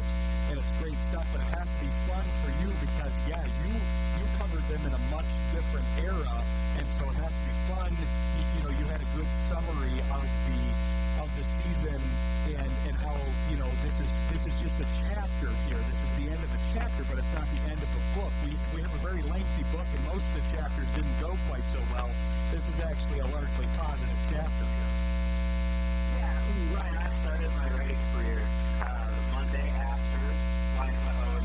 it's great stuff. But it has to be fun for you because you covered them in a much different era, and so it has to be fun. You had a good summary of the season and how this is just a chapter here. This is the end of a chapter, but it's not the end of a book. We have a very lengthy book, and most of the chapters didn't go quite so well. This is actually a largely positive chapter here. Yeah, Ryan, I started my writing career the Monday after Lions went 0-16.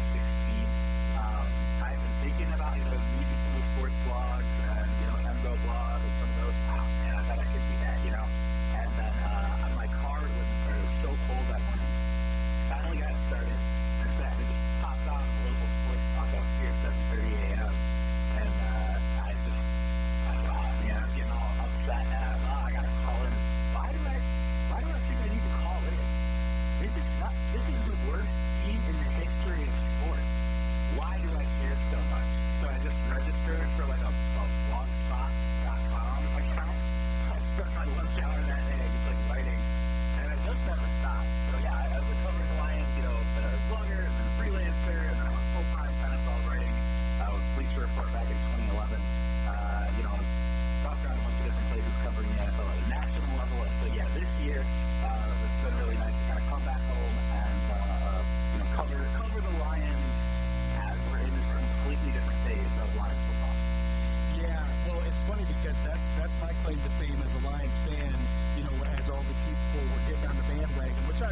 I've been thinking about reading some of the sports blogs and Emgo blog and some of those. Oh man, I thought I could do that, And then my car was so cold that morning. Finally got started. And so I just popped on the local sports talk up here at 7:30 a.m. And I'm getting all upset. I got to call in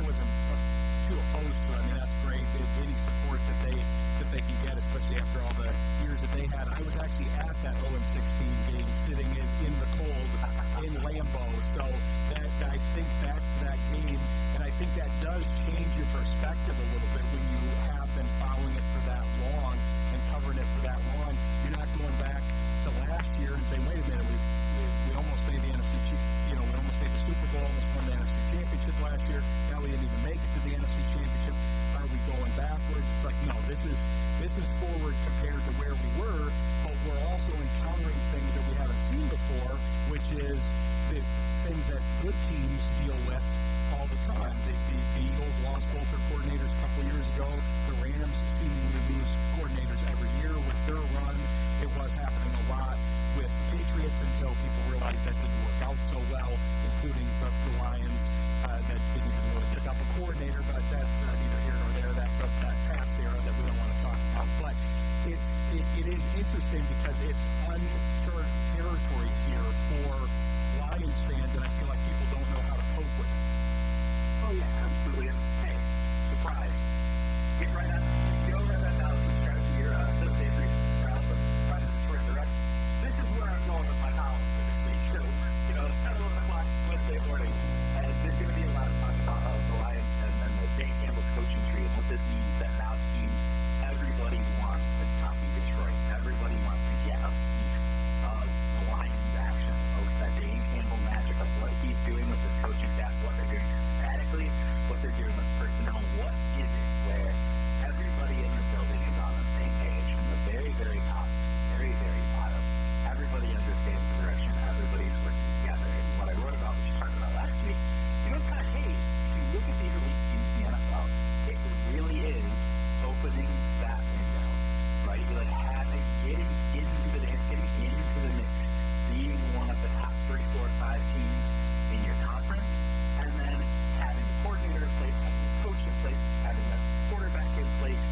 I wasn't too opposed to it. I mean, that's great. Any support that they can get, especially after all the years that they had. I was actually at that 0-16 game, sitting in the cold in Lambeau. So that I think back to that game, and I think that does change your perspective a little bit when you have been following it for that long and covering it for that long. You're not going back to last year and saying, wait a minute, we almost made the NFC, we almost made the Super Bowl, almost won the NFC Championship last year. Now we didn't even make it to the NFC Championship. Are we going backwards? It's like, no, this is forward compared to where we were, but we're also encountering things that we haven't seen before, which is the things that good teams deal with all the time. The Eagles lost both their coordinators a couple years ago. The Rams seemingly lose coordinators every year with their run. It was happening a lot with the Patriots until people realized that didn't work out so well, including the Lions that didn't even really pick up a coordinator, but that's neither here nor there. That's that past era that we don't want to talk about. But it is interesting because it's uncharted territory here for Lions fans, and I feel like people don't know how to cope with it. Oh, yeah, absolutely. And, hey, surprise. Get right on. Go right on now. Subscribe to your Thursday crowd, but find the Detroit Direct. This is where I'm going with my column for this week. So, 7 o'clock Wednesday morning. And there's going to be a lot of talk about the Lions and then the Dan Campbell's coaching tree and what this means that now seems everybody wants to copy Detroit. Everybody wants to get a piece of the Lions action. Folks, that Dan Campbell magic of what he's doing with his coaching staff, what they're doing systematically, what they're doing with personnel. What is it where everybody in the building is on the same page from the very, very top, very, very bottom? Everybody understands the direction. Everybody's working together. And what I wrote about, which you talked about last week, it's kind of, hey, if you look at the elite teams in the NFL, it really is opening that window, right? You're like getting into the dance, getting into the mix, being one of the top 3, 4, 5 teams in your conference, and then having the coordinator in place, having the coach in place, having the quarterback in place,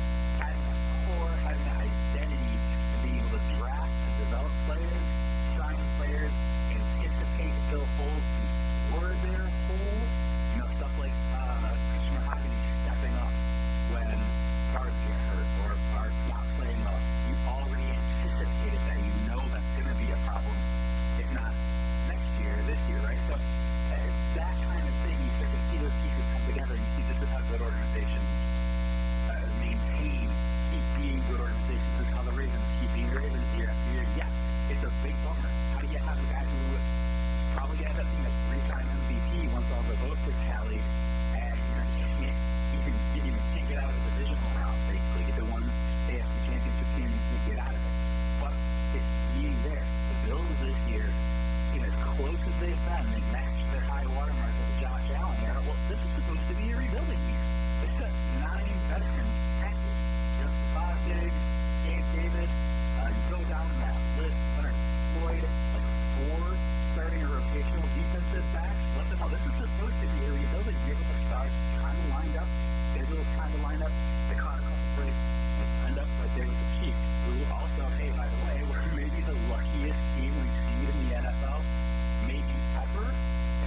having a core, having an identity, and being able to draft and develop players, sign players, anticipate, fill holes, and score their holes. Stuff like Christian Mahogany stepping up when guards get hurt or are not playing well. You already anticipated that. You know that's going to be a problem, if not next year, this year, right? So that kind of thing, you start to see those pieces come together, and you see this is how good organizations maintain, keep being good organizations. This is how the Ravens keep being Ravens year after year. Yeah, it's a big bummer. How do you have a guy who probably ends up being a 3-time MVP once all the votes are tallied, and you can't get out of the divisional round, basically, get the one AFC championship team and get out of it. But it's being there. The Bills this year, as close as they've been, they matched their high watermark of the Josh Allen era. Well, this is supposed to be a rebuilding year. It's a 9 veterans package. Bondy, David, you go down that list, Leonard Floyd, like 4 starting a rotational defensive backs. Let them know this is supposed to be a rebuilding year with the stars kind of lined up. Schedule's kind of lined up. They caught a couple breaks and end up right there with the Chiefs, who also, hey, by the way, we're maybe the luckiest team we've seen in the NFL, maybe ever.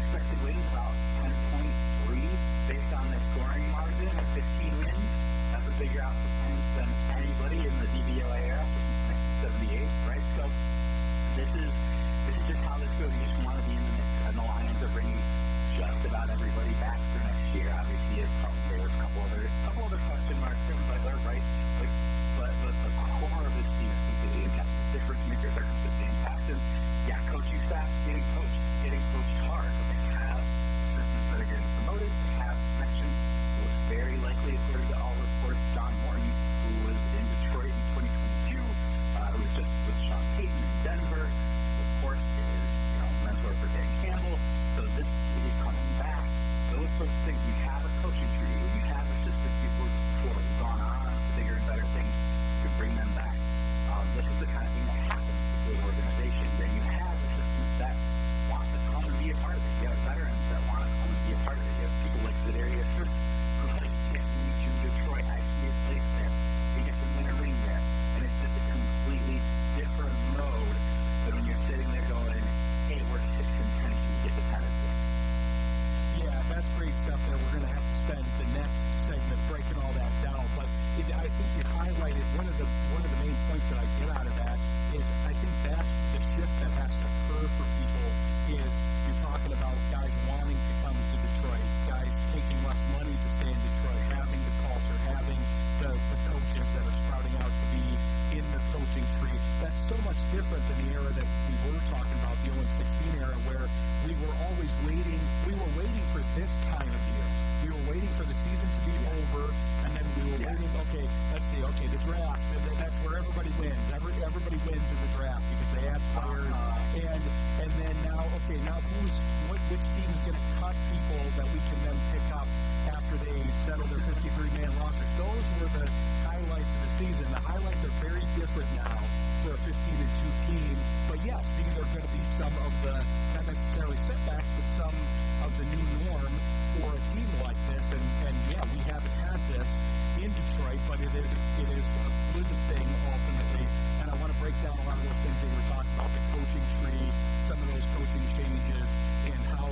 Expected wins about 10.3 based on their scoring margin at 15 wins. That's a bigger outperformance than anybody in the DVOA era, 78, right? So this is just how this goes. You just want to be in the mix, and the Lions are bringing just about everybody back for next year. Obviously, there's a couple other question marks, but right. But the core of this team is completely intact. The difference makers are completely intact. And yeah, coaching staff getting coached hard, but they have systems that are getting promoted. They have connections. Most very likely, according to all reports, John Morton, who was in Detroit in 2022, who was just with Sean Payton in Denver. Of course, is mentor for Dan Campbell. So this is coming back. Those sorts of things. You have a coaching tree. You have assistant people who have gone on to bigger and better things to bring them back. This is the kind of thing that happens with organizations. And you have assistants that want to come and be a part of it. You have veterans that want to come and be a part of it. You have people like Zadarius Smith who like get me to Detroit. I see his place there. He gets to win a ring there. And it's just a completely different mode than when you're sitting there going, hey, we're 6-10, can you get the tennis? Yeah, that's great stuff there. now which team is going to cut people that we can then pick up after they settle their 53-man roster. Those were the highlights of the season. The highlights are very different now for a 15-2 team. But yes, these are going to be some of the, not necessarily setbacks, but some of the new norm for a team like this. And yeah, we haven't had this in Detroit, but it is a pleasant thing ultimately. And I want to break down a lot of those things that we were talking about, the coaching tree, some of those coaching changes, and how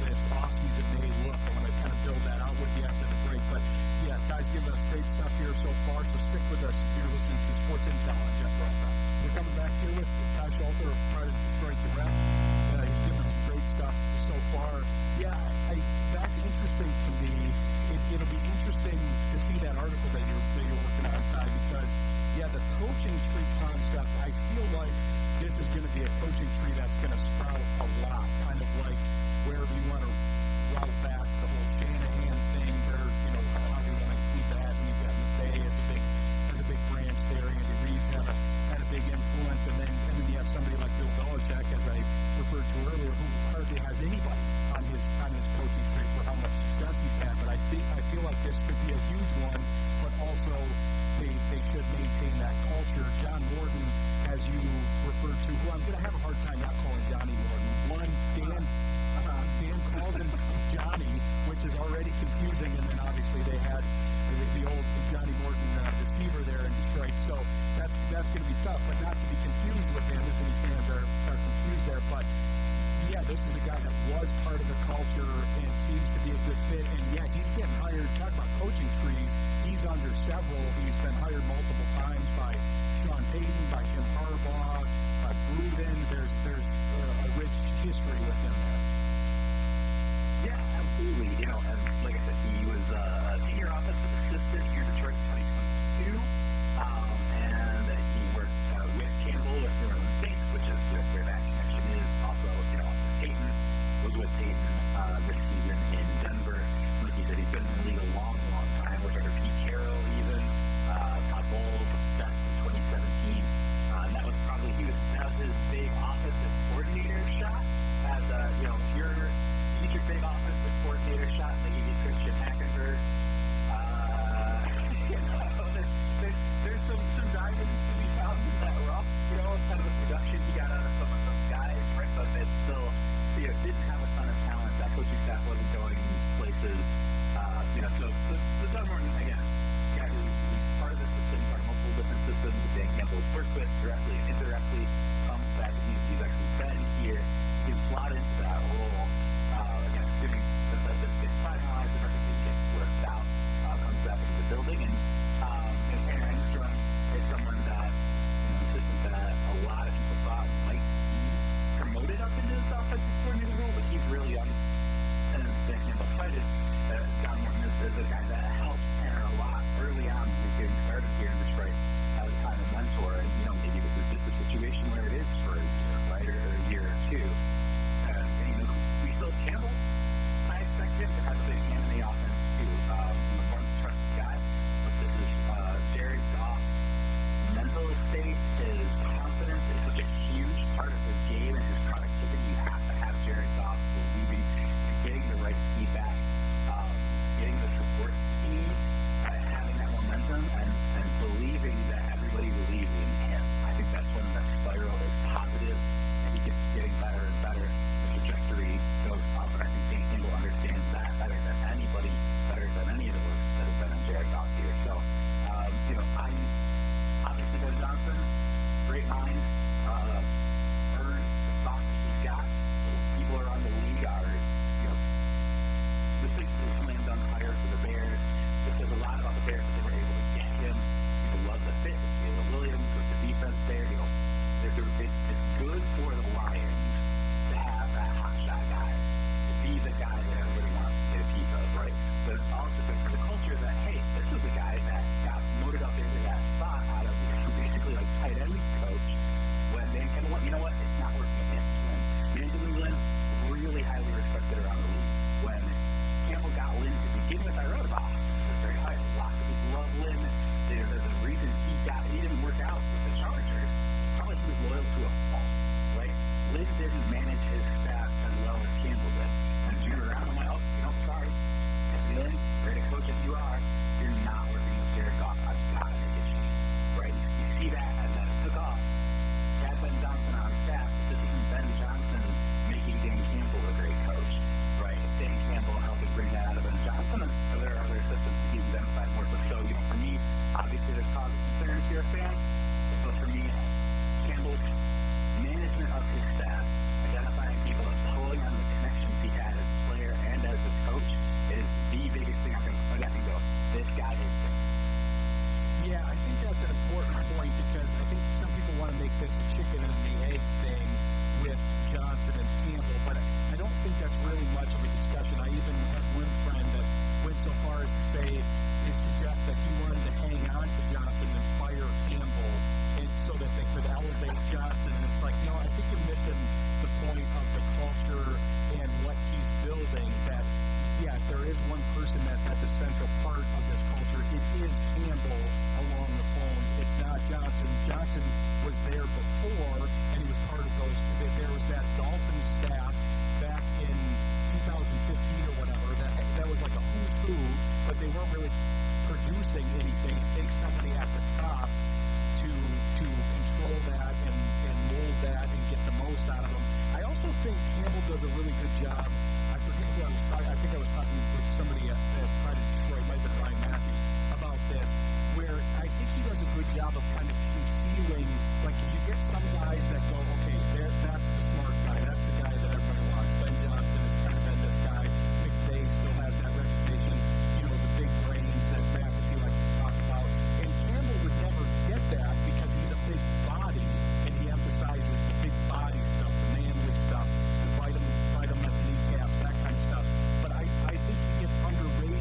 this offseason may look. I want to kind of build that out with you after the break. But yeah, Ty's giving us great stuff here so far, so stick with us if you're listening to Sports Intel on Jeff Rosa. We're coming back here with Ty Schalter of Pride of Detroit Direct. He's giving us great stuff so far. Yeah, that's interesting to me. It'll be interesting to see that article that you're working on, Ty, because yeah, the coaching tree concept, I feel like this is going to be a coaching tree that's going to sprout a lot, kind of like wherever you want to route back the whole Shanahan thing, or how do you want to include that? And you've got McVay as a big branch there. Andy Reid had a big influence, and then you have somebody like Bill Belichick, as I referred to earlier, who hardly has anybody on his coaching tree for how much success he's had. But I feel like this could be a huge one, but also they should maintain that culture. John Morton, as you referred to, who I'm going to have a hard time not calling Johnny Morton. Dan calls him Johnny, which is already confusing, and then obviously they had the old Johnny Morton receiver there in Detroit, so that's going to be tough, but not to be confused with him, as any fans are confused there. But yeah, this is a guy that was part of the culture and seems to be a good fit, and yeah, he's getting hired. Talk about coaching trees, he's under several. He's been hired multiple times by Sean Payton, by Jim Harbaugh, by Gruden. There's a rich history with him there. Yeah, absolutely. And like I said, he was a senior offensive assistant here in Detroit in 2022, and he worked with Campbell with New Orleans Saints, which is where that connection is. Also, Payton was with Payton this season in Denver. Like you said, he's been in the league a long, long time. Worked under Pete Carroll, even Todd Bowles back in 2017. And that was his big offensive coordinator shot. As if you get your big offensive coordinator shot, they give you Christian coach if you are, you're not working with Jared Goff. I've got to make a change, right? You see that, and then it took off. Had Ben Johnson on staff. This isn't Ben Johnson making Dan Campbell a great coach, right? Dan Campbell helping bring that out of Ben Johnson, and there are other assistants that he's identified and work with. So, for me, obviously there's cause of concern if you're a fan, but for me, Campbell's management of his staff, identifying people and pulling on the connections he had as a player and as a coach is the biggest thing I can go, this guy is it. Yeah, I think that's an important point because I think some people want to make this a chicken and the egg thing with Johnson and Campbell, but I don't think that's really much of a discussion. I even had one friend that went so far as to say, suggest that he wanted to hang on to Johnson and fire Campbell and so that they could elevate Johnson. And it's like, no, I think you're missing the point of the culture and what he's building. That, yeah, if there is one person that's at the central part of this culture, it is Campbell along the phone. It's not Johnson. Johnson was there before, and he was part of those. There was that Dolphins staff back in 2015 or whatever. That was like a who's who, but they weren't really producing anything. It takes somebody at the top to control that and mold that and get the most out of them. I also think Campbell does a really good job. I forget who I was talking. I think I was talking with somebody at Pride of Detroit, might have been Ryan Matthews, about this, where I think he does a good job of kind of concealing. Like if you get some guys that go, okay, that's the smart guy, that's the guy that everybody wants. Ben Johnson has kind of been this guy. McVay still has that reputation. The big brains that McAfee likes to talk about. And Campbell would never get that because he's a big body, and he emphasizes the big body stuff, the manly stuff, the fight him at the kneecaps, that kind of stuff. But I think he gets underrated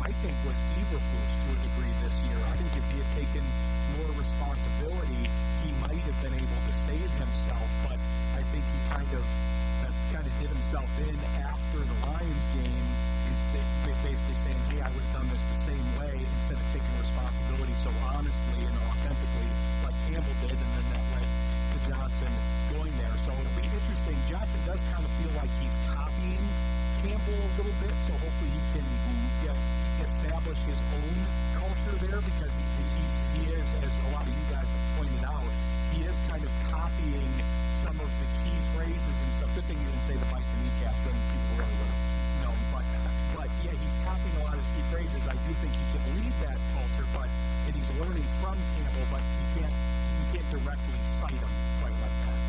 I think, was Eberflus to a degree this year. I think if he had taken more responsibility, he might have been able to save himself, but I think he kind of did himself in after the Lions game, basically saying, hey, I would have done this the same way instead of taking responsibility so honestly and authentically like Campbell did, and then that led to Johnson going there. So it'll be interesting. Johnson does kind of feel like he's copying Campbell a little bit, so hopefully he can establish his own culture there, because he is, as a lot of you guys have pointed out, he is kind of copying some of the key phrases and stuff. Good thing you didn't say the bite the kneecaps, then people really would have known. But yeah, he's copying a lot of key phrases. I do think he can lead that culture, and he's learning from Campbell, but you can't directly cite him quite like that.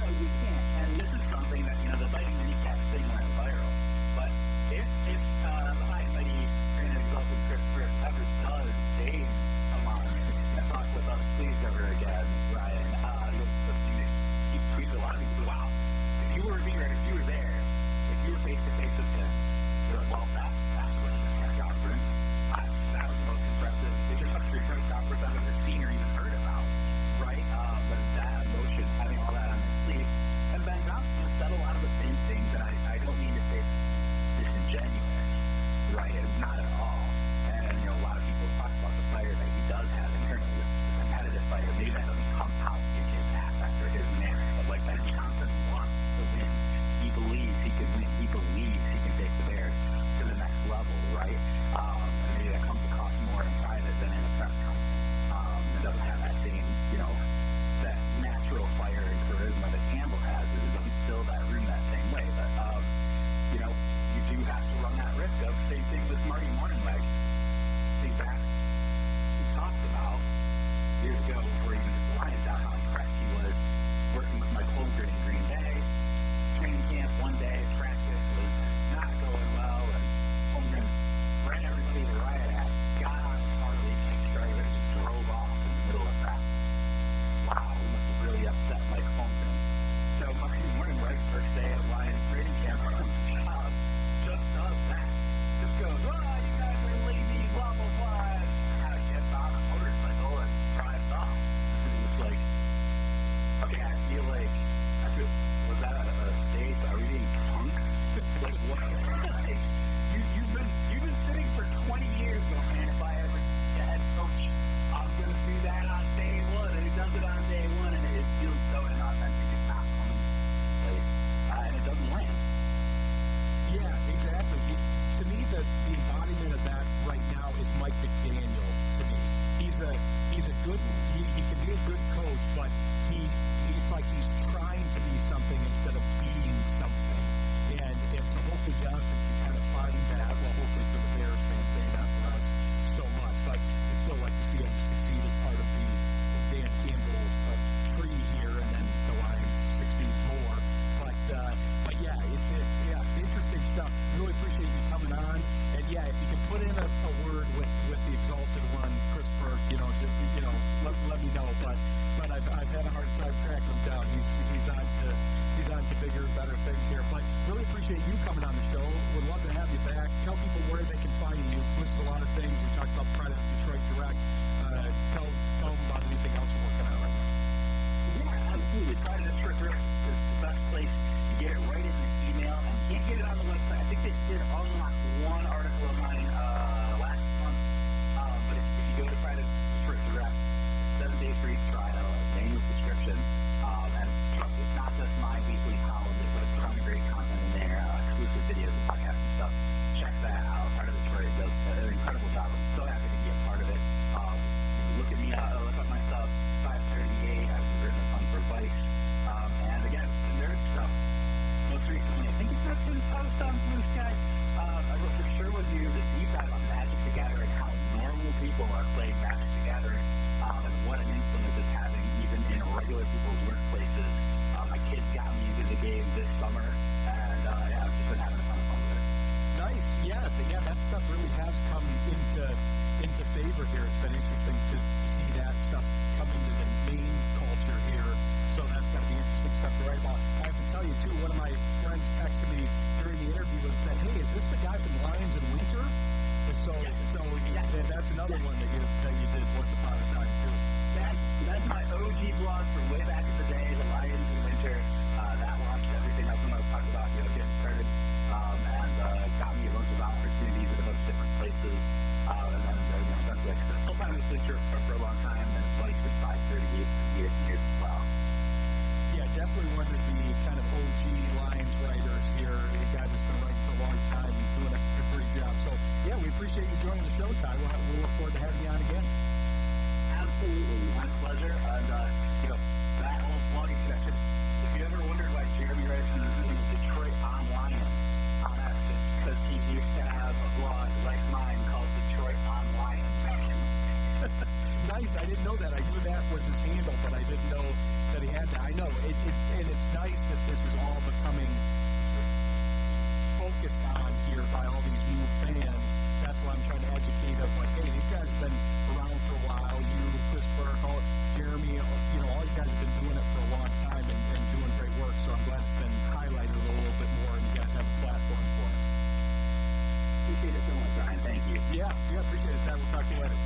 No, you can't. And this is something that, the biting the kneecap thing went viral. But if the high and mighty and exalted Chris ever does Dave come on and talk with us, please ever again, Ryan, he tweets a lot of people, wow, if you were here, if you were there, if you were face-to-face with him, you're like, well, that's what the press conference. That was the most impressive introductory press conference I've ever seen or even heard about, right? But that emotion, having all that on his sleeve. And Ben Johnson has said a lot of the same things, and I don't mean to say disingenuous, right? It's not at all. And, a lot of people talk about the fire that he does have internally with the competitive fire. Maybe that doesn't come out in his affect or his manner, but like Ben Johnson wants to win. He believes he can win. He believes he can take the Bears to the next level, right? And maybe that comes across more in private than in a press conference. It doesn't have that same, that natural fire and charisma that Campbell has. It doesn't fill that room that same way. But, you do have to run that risk of same thing with Marty Mornhinweg. Think back, we talked about years ago before he was the Lions out how impressed he was working with Mike Holmgren in Green Bay. Training camp one day, practice was not going well, and Holmgren ran everybody to riot act, got on his Harley, kicked and drove off in the middle of practice. Wow, we must have really upset Mike Holmgren. So Marty Mornhinweg, first day at Lions training camp, just does that. Just goes, you guys are lazy, blah, blah, blah. Kind of gets on a motorcycle and drives off. And it's like, okay, I feel, was that a stage? Are we being punked? Like, what? You've been sitting for 20 years going, man, if I ever get head coach, I'm going to do that on day one. And he does it on day one, and it feels so inauthentic. It's not coming place. And it doesn't land. Yeah, exactly. To me, the embodiment of that right now is Mike McDaniel. To me, he's a good. He can be a good coach, but it's like he's trying to be something instead of being something. And so hopefully Johnson can kind of find that. Well, hopefully for the Bears fans, maybe not for us so much, but I'd still like to see him succeed as part of the Dan Campbell tree here, and then the Lions succeed more. But yeah, it's interesting stuff. Really appreciate you coming on. And yeah, if you can put in a word with the exalted one, Chris Burke, let me know. But I've had a hard time tracking him down. He's on to bigger, better things here. But really appreciate you coming on the show. Would love to have you back. Tell people where they can find you. Listed a lot of things. We talked about Detroit Direct. Tell them about anything else you're working on right now. Yeah, absolutely. Detroit Direct is the best place. You get it right in your email, and you can't get it on the website. I think they did unlock one article of mine last month, but if you go to Detroit Direct, 7-day free trial, annual subscription, and trust, it's not just my weekly column, there's a ton of great content in there, exclusive videos and podcasts and stuff. Check that out. Part of Detroit does an incredible job. I'm so happy to be a part of it. Look at me, look up my sub, 538. I've written a ton for Bryce. And again, the nerd stuff. Most recently, I think it's not been post on Blue Sky. I wrote for sure with you the deep dive on Magic the Gathering, how normal people are playing Magic the Gathering, and what an influence it's having even in regular people's workplaces. My kids got me into the game this summer, and yeah, I've just been having a ton of fun with it. Nice, yeah, that stuff really has come into favor here. It's been interesting to see that stuff come into the main culture here. So that's got to be interesting stuff to write about. I have to tell you too, one of my friends texted me during the interview and said, "Hey, is this the guy from Lions in Winter?" And so joining the show, Ty. We'll look forward to having you on again. Absolutely, my pleasure. And that whole blogging section. If you ever wondered why Jeremy Grayson is in Detroit Online on X, it's because he used to have a blog like mine called Detroit Online. Nice. I didn't know that. I knew that was his handle, but I didn't know that he had that. I know. And it's nice that this is all becoming focused on here by all these new fans. That's why I'm trying to educate us. Like, hey, these guys have been around for a while. You, Chris Burke, Jeremy, all you guys have been doing it for a long time and doing great work. So I'm glad it's been highlighted a little bit more, and you guys have a platform for it. Appreciate it so much, Brian. Thank you. Yeah, appreciate it, Ty. We'll talk to you later.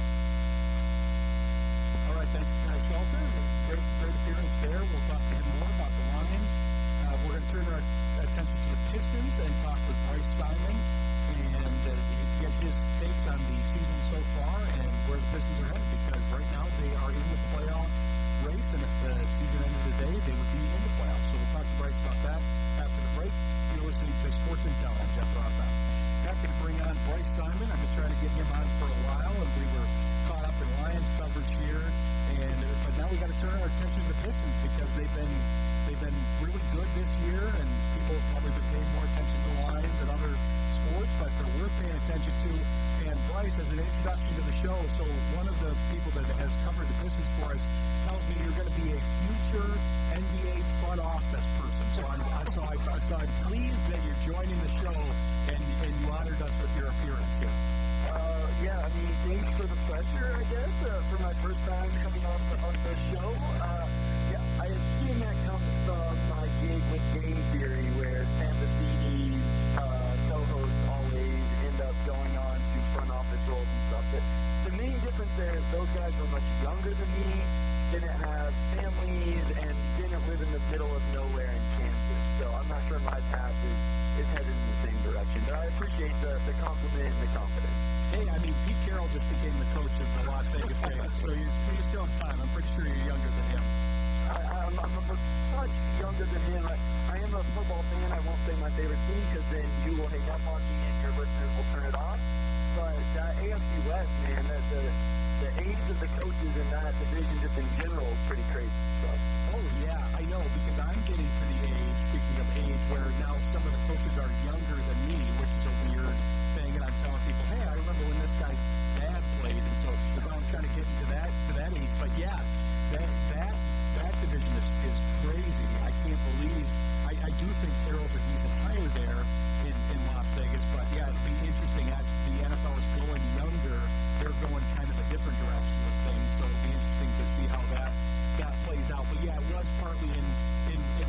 All right, thanks, Schalter. Great appearance there. We'll talk to him more about the Lions. We're going to turn our attention to the Pistons and talk with Bryce Simon and get his takes on the season so far and where the Pistons are headed, because right now they are in the playoff race, and if the season ended today, they would be in the playoffs. So we'll talk to Bryce about that after the break. You're listening to Sports Intel on Jeff Rothbard. Happy to bring on Bryce Simon. I've been trying to get him on for a while, and we were caught up in Lions coverage here. But now we got to turn our attention to the Pistons because they've been really good this year, and people have probably been paying more attention to the Lions and other sports, but they're worth paying attention to. And Bryce, as an introduction to the show, so one of the people that has covered the Pistons for us tells me you're going to be a future NBA front office person. So I'm pleased that you're joining the show, and you honored us with your appearance here. Yeah, I mean, thanks for the pressure, I guess, for my first time coming on the show. Yeah, I assume that comes from my gig with Game Theory, where Sam Vecini's co-hosts always end up going on to front office roles and stuff. But the main difference there is those guys were much younger than me, didn't have families, and didn't live in the middle of nowhere in Kansas. So I'm not sure my path is headed in the same direction. But I appreciate the compliment and the confidence. Hey, I mean, Pete Carroll just became the coach of the Las Vegas Raiders, so you still have time. I'm pretty sure you're younger than him. I'm much younger than him. I am a football fan. I won't say my favorite team because then you will hang up on me and your listeners will turn it off. But AFC West, man, the age of the coaches in that division just in general is pretty crazy. So. Oh, yeah, I know, because I'm getting to the age, speaking of age, where now some of the coaches are younger than me, which is a weird thing, and I'm telling people, hey, I remember when this guy's dad played, and so now I'm trying to get to that age. But yeah, that division is crazy. I can't believe. I do think Carroll's a decent hire there in Las Vegas, but yeah, it'd be interesting as the NFL is going younger. They're going kind of a different direction with things, so it'd be interesting to see how that plays out. But yeah, it was partly in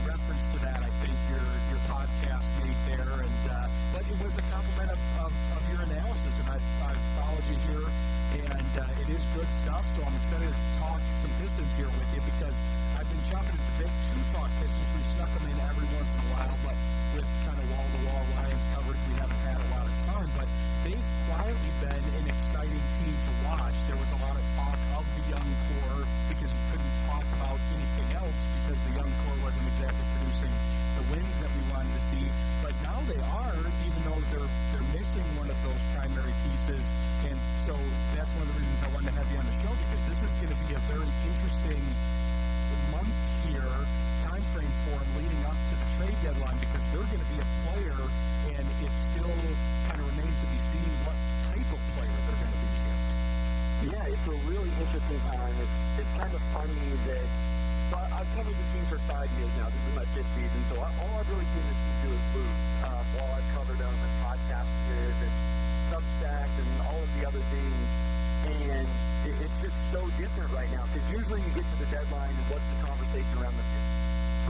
reference to that. I think your podcast made there, and but it was a compliment of your analysis, and I've followed you here, and it is good stuff. So I'm excited to talk some Pistons here with you because I've been chomping at the bit to talk Pistons. We snuck them in every once in a while, but with kind of wall-to-wall Lions coverage, we haven't had a lot of time. But they've quietly been an exciting team to watch. There was a lot of talk of the young core because you couldn't talk about anything else because the young core wasn't exactly producing the wins that we wanted to see. But now they are, even though they're missing one of those primary pieces. And so that's one of the reasons I wanted to have you on the show, because this is going to be a very interesting month here, time frame for them leading up to the trade deadline, because they're going to be a player, and it still kind of remains to be seen what type of player they're going to be here. Yeah, it's a really interesting time. It's kind of funny that I've covered the team for 5 years now. This is my 5th season, so all I've really seen this team do is lose while I've covered them and podcasters and Substack and all of the other things. And it's just so different right now, because usually you get to the deadline and what's the conversation around the team?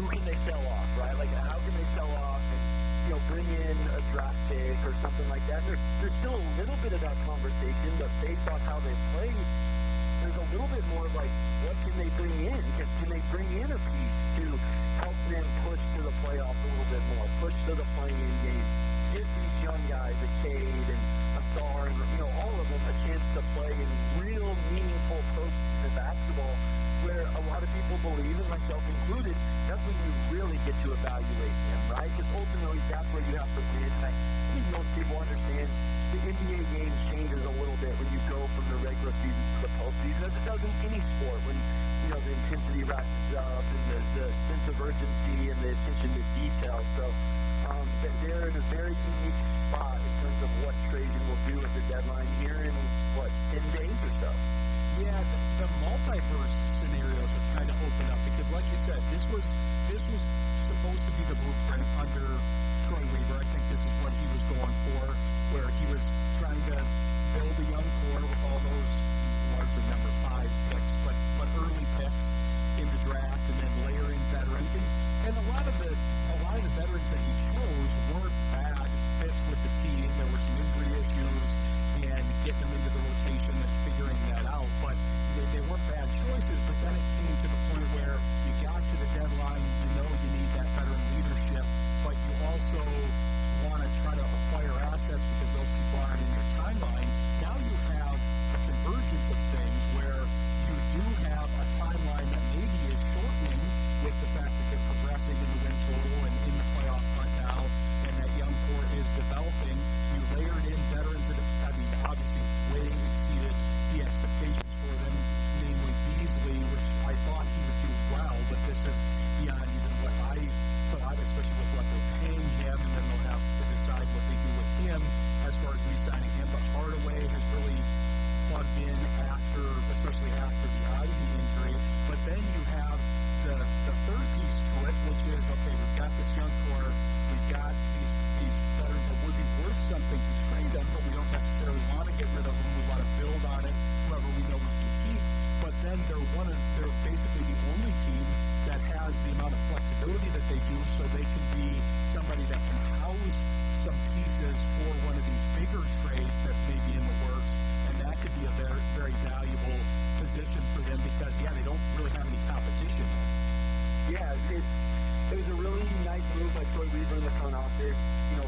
Who can they sell off, right? Like, how can they sell off and, bring in a draft pick or something like that? There's still a little bit of that conversation, but based on how they played, there's a little bit more of like, what can they bring in? Can they bring in a piece to help them push to the playoffs a little bit more, push to the playing game, give these young guys a Cade and a Star and, all of them a chance to play in real meaningful postseason basketball, where a lot of people believe, and myself included, that's when you really get to evaluate them, right? Because ultimately, that's where you have to win. I think most people understand the NBA game changes a little bit when you go from the regular season to the postseason, as it does in any sport, when the intensity ratchets up and the sense of urgency and the attention to detail. So they're in a very unique spot in terms of what Trajan will do at the deadline here in, 10 days or so. Yeah, the multiverse scenarios have kind of opened up because, like you said, this was supposed to be the blueprint under Troy Weaver. I think this is what he was going for, where he was trying to build a young core with all those largely number 5 picks, but early picks in the draft, and then layer in veterans. And a lot of the veterans that he chose weren't bad fits with the team. There were some injury issues and getting them into the rotation and figuring that out. But they weren't bad choices. But then it came to the point where you got to the deadline, you need that veteran leadership, but you also want to try to acquire assets because those people aren't in your timeline. Now you have a convergence of things where you do have a timeline that maybe is shortening with the fact that they're progressing in the win total and in the playoff hunt now, and that young core is developing. You layered in veterans that have, obviously way exceeded the expectations for them, namely Beasley, which I thought he would do well, but this is beyond even what I thought, especially with what they're paying him, and then they'll have to decide what they do with him as far as re-signing him. But Hardaway has really plugged in especially after the Ivy injury. But then you have the third piece to it, which is, okay, we've got this young core, we've got these veterans that would be worth something to trade them, but we don't necessarily want to get rid of them. We want to build on it, whoever we know we can keep. But then they're basically the only team that has the amount of flexibility that they do, so they can be somebody that can house some pieces for one of these bigger trades that's maybe in the works, and that could be a very, very valuable position for them because, they don't really have any competition. Yeah, it was a really nice move by Troy Weaver in the front office.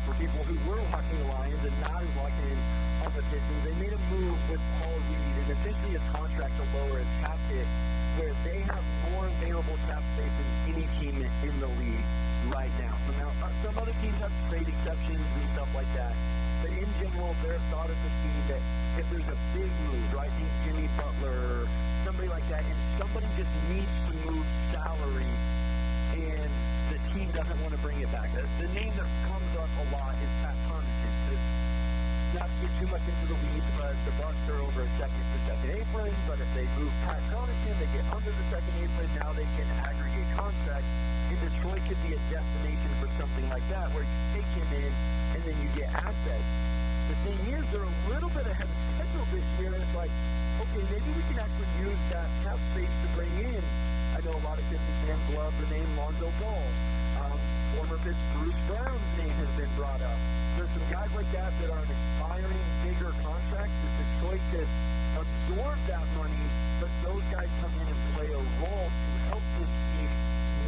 For people who were watching the Lions and not as watching in on the Pistons, they made a move with Paul Reed and essentially his contract to lower his cap hit, where they have more available cap space than any team in the league right now. So now some other teams have trade exceptions and stuff like that, but in general, they're thought as a team that if there's a big move, right, Jimmy Butler, somebody like that, and somebody just needs to move salary, and the team doesn't want to bring it back. The name that comes up a lot is Pat Connaughton. Not to get too much into the weeds, but the Bucks are over a second apron. But if they move Pat Connaughton, they get under the second apron. Now they can aggregate contracts. And Detroit could be a destination for something like that, where you take him in and then you get assets. The thing is, they're a little bit ahead of schedule this year, and it's like, okay, maybe we can actually use that cap space to bring in. I know a lot of Pistons fans love the name Lonzo Ball. Former pitch Bruce Brown's name has been brought up. There's some guys like that that are expiring bigger contracts that Detroit could absorb that money, but those guys come in and play a role to help this team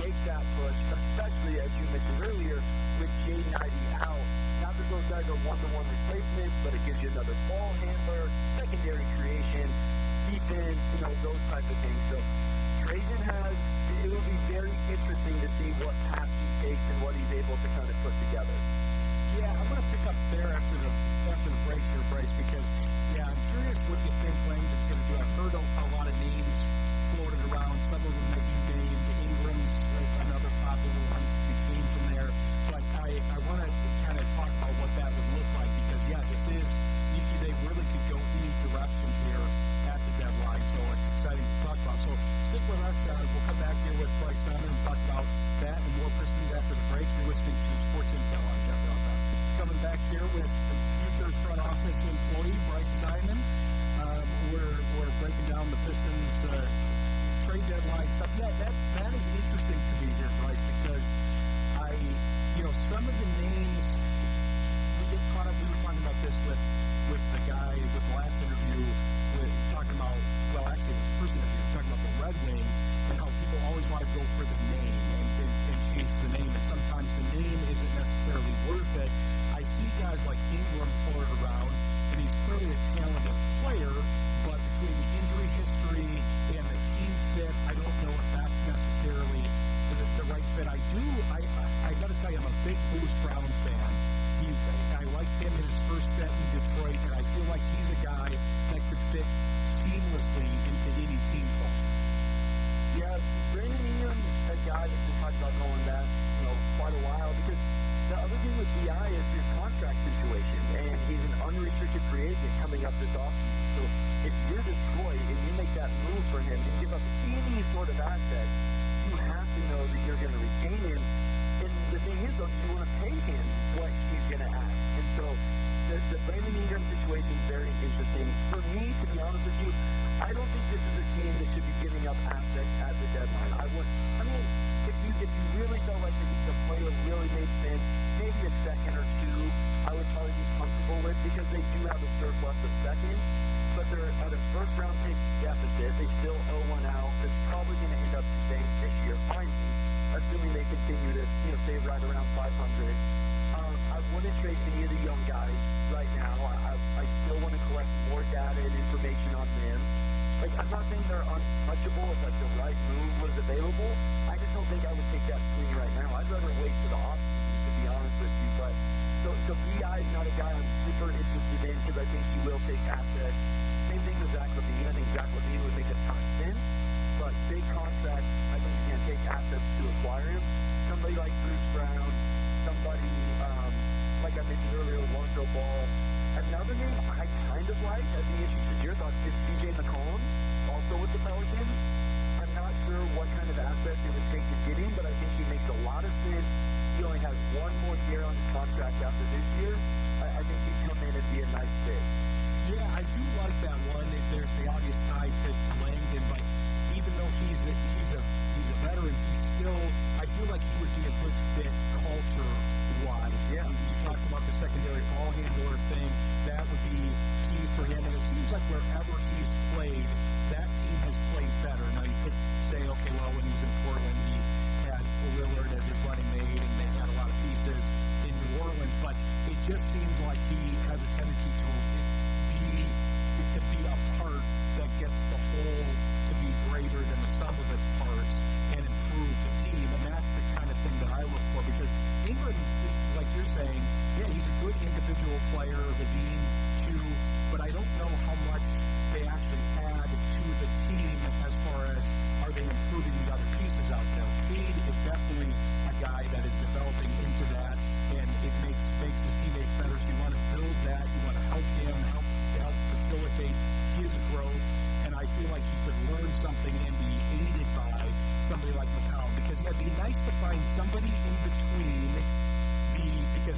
make that push, especially, as you mentioned earlier, with Jaden Ivey out. Not that those guys are one-to-one replacements, but it gives you another ball handler, secondary creation, defense, those types of things. So it will be very interesting to see what path he takes and what he's able to kind of put together. Yeah, I'm going to pick up there after the break here, Bryce, because, I'm curious what you think Langdon's going to do. I've heard a lot of names floated around. Some of them might be named. Ingram's another popular one that came from there. But I want to kind of talk about what that would look like because, they really could go any direction here at the deadline. So it's exciting to talk about. So stick with us. We'll come back here with Bryce Simon and talk about that and more Pistons after the break. You're listening to Sports Intel on Jeff Rotha. Coming back here with the future front office employee, Bryce Simon. We're breaking down the Pistons trade deadline stuff. Yeah, that is interesting to me here, Bryce, because some of the names we get caught up. We were talking about this with the guy with the last interview, talking about actually it was the first interview, talking about the Red Wings and how people always want to go for the name and chase the name, and sometimes the name isn't necessarily worth it. I see guys like Ingram floated around, and he's clearly a talented player, but between the injury history and the team fit, I don't know if that's necessarily the right fit. I got to tell you, I'm a big Bruce Brown fan. I liked him in his first stint in Detroit, and coming up this offseason. So if you're Detroit and you make that move for him and give up any sort of asset, you have to know that you're going to retain him. And the thing is, though, you want to pay him what he's going to ask. And so the Brandon Ingram situation is very interesting. For me, to be honest with you, I don't think this is a team that should be giving up assets at the deadline. If you really felt like the player really made sense, maybe a second or two, I would probably be comfortable with, because they do have a surplus of seconds, but they're at a first-round pick deficit. They still owe one out. It's probably going to end up the same this year, finally, assuming they continue to stay right around 500. I wouldn't trade any of the young guys right now. I still want to collect more data and information on them. I'm not saying they're untouchable if the right move was available. I just don't think I would take that swing right now. I'd rather wait for the offseason, to be honest with you. But so B.I. is not a guy I'm super interested in, because I think he will take assets. Same thing with Zach LaVine. I think Zach LaVine would make a ton of sense, but big contract, I think you can take assets to acquire him. Somebody like Bruce Brown, somebody like I mentioned earlier, Lonzo Ball. Another name I kind of like, I'd be interested in your thoughts, is C.J. McCollum, also with the Pelicans. I'm not sure what kind of asset it would take to get him, but I think he makes a lot of sense. He only has one more year on his contract after this year. I think he'd come in and be a nice fit. Yeah, I do like that one. There's the obvious tie to Langdon, but even though he's a veteran, he's still, I feel like he would be a good fit culture-wise. Yeah. You talked about the secondary ball handler thing. That would be key for him. And it seems like wherever he's played, that team has played better. Now, you could say, okay, well, when he was in Portland, he had Lillard as his running mate, and they had a lot of pieces in New Orleans. But it just seems like he has a tendency to be a part that gets the whole to be greater than the sum of its parts and improve the team. And that's the kind of thing that I look for, because Ingram, like you're saying, yeah, he's a good individual player, Levine too, but I don't know how much they actually add to the team as far as are they improving the other pieces out there. Cade is definitely a guy that is developing into that, and it makes his teammates better. So you want to build that, you want to help him, help facilitate his growth, and I feel like he could learn something and be aided by somebody like McCollum, because it'd be nice to find somebody in between because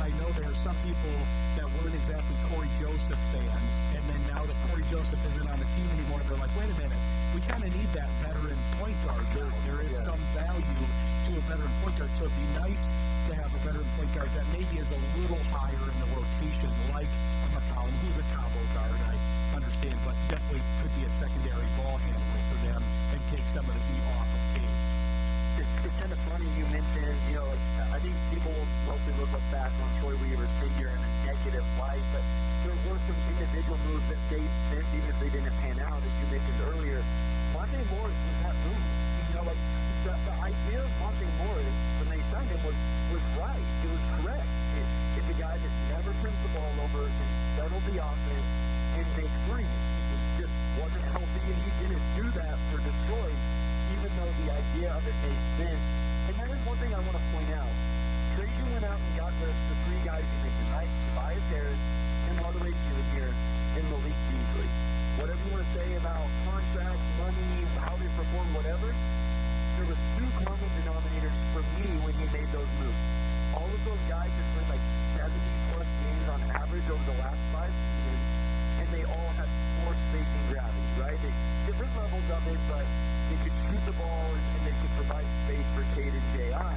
I know there are some people that weren't exactly Corey Joseph fans, and then now that Corey Joseph isn't on the team anymore, they're like, wait a minute, we kind of need that veteran point guard. There is some value to a veteran point guard, so it'd be nice to have a veteran point guard that maybe is a little higher in the rotation, like a McCollum, who's a combo guard, I understand, but definitely could be a secondary ball handler for them and take some of the heat off of Cade. It's kind of funny you mentioned, I think people will mostly look back on Troy Weaver's figure in a negative light, but there were some individual moves that they sent, even if they didn't pan out, as you mentioned earlier. Monte Morris was that move. The idea of Monte Morris, when they signed him, was right. It was correct. It's a guy that never turns the ball over, can settle the offense, and make threes. He just wasn't healthy, and he didn't do that for Detroit, even though the idea of it made sense. And that is one thing I want to point out. Trajan went out and got the three guys you mentioned, right? Tobias Harris, Tim Hardaway Jr., and Malik Beasley. Whatever you want to say about contracts, money, how they perform, whatever, there was two common denominators for me when he made those moves. All of those guys have played like 70-plus games on average over the last 5 seasons, and they all had more spacing gravity, right? Different levels of it, but they could shoot the ball and they could provide space for Cade and J.I.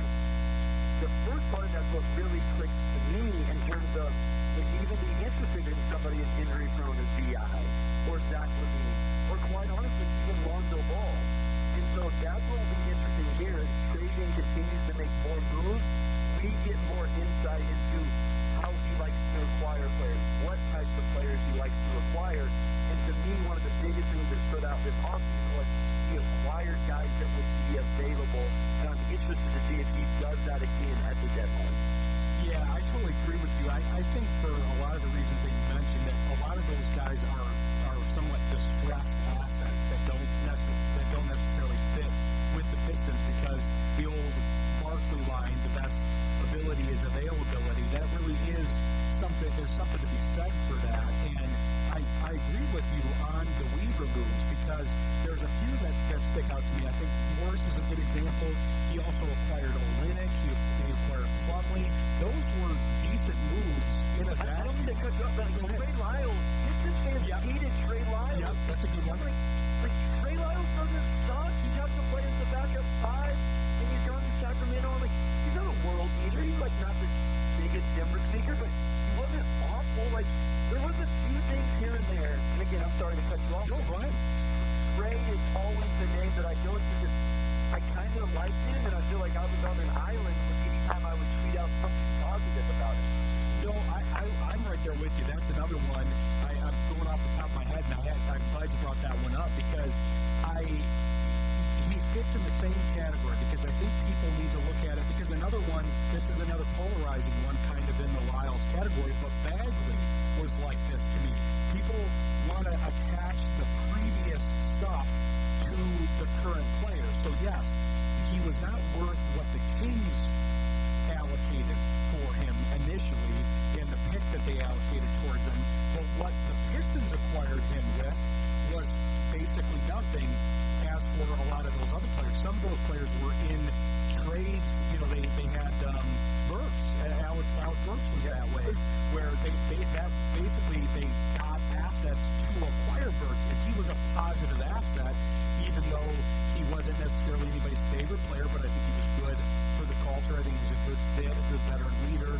The first part, that's what really clicked to me in terms of even be interested in somebody as injury-prone as B.I. or Zach LaVine, or quite honestly, even Lonzo Ball. And so that's what will be interesting here as Trajan continues to make more moves. We get more insight into how he likes to acquire players, what types of players he likes to acquire. And to me, one of the biggest things that stood out this offseason was he acquired guys that would be available. And I'm interested to see if he does that again at the deadline. Yeah, I totally agree with you. I think for a lot of the reasons that you mentioned, that a lot of those guys are somewhat distressed assets that don't necessarily fit with the Pistons, because the old Barkley line, the best ability is availability. That really is something. There's something to be said for that. And with you on the Weaver moves because there's a few that stick out to me. I think Morris is a good example. He also acquired Olynyk. He acquired Plumlee. Those were decent moves in a vacuum. I don't mean to cut you off, but Trey Lyles, Pistons fans hated Trey Lyles. Yep, that's a good one. Like Trey Lyles doesn't suck. He got to play as the backup 5, and he's gone to Sacramento. I'm like, he's not a world beater. He's like not the biggest difference maker, but he wasn't awful. Like, there was a few things here and there. And again, I'm sorry to cut you off. No, Brian. Trey is always the name that I go to because I kind of liked him, and I feel like I was on an island any time I would tweet out something positive about him. No, I'm right there with you. That's another one. I'm going off the top of my head, and I'm glad you brought that one up because he fits in the same category because I think people need to look at it because another one, this is another polarizing one kind of in the Lyles category, but Bagley was like this to me. People want to attach the previous stuff to the current player. So yes, he was not worth what the Kings allocated for him initially and the pick that they allocated towards him, but what the Pistons acquired him with was basically nothing as for a lot of those other players. Some of those players were in trades, they had Burks, Alex Burks was that way, where they got assets to acquire Burks, and he was a positive asset, even though he wasn't necessarily anybody's favorite player, but I think he was good for the culture. I think he's a good fit, a good veteran leader,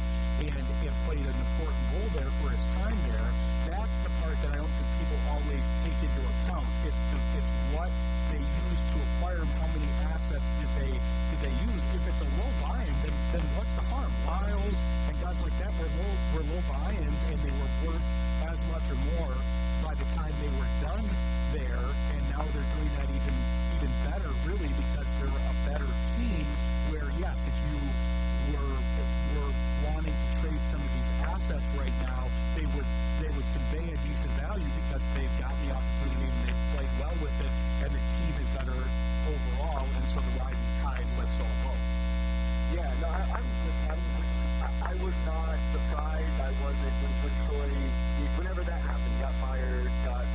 and played an important role there for his time there. That's the part that I don't think people always take into account. It's what they used to acquire him, how many assets did they use. If it's a low buy-in, then what's the harm? Lyles and guys like that were low buy-ins, and they were worth as much or more by the time they were done there, and now they're doing that even better, really, because they're a better team where, yes, if you were wanting to trade some of these assets right now, they would convey a decent value because they've got the opportunity and they've played well with it, and the team is better overall, and so the rising tide lifts all boats. Yeah, no, I was not surprised. I wasn't when Troy, whenever that happened, got fired, got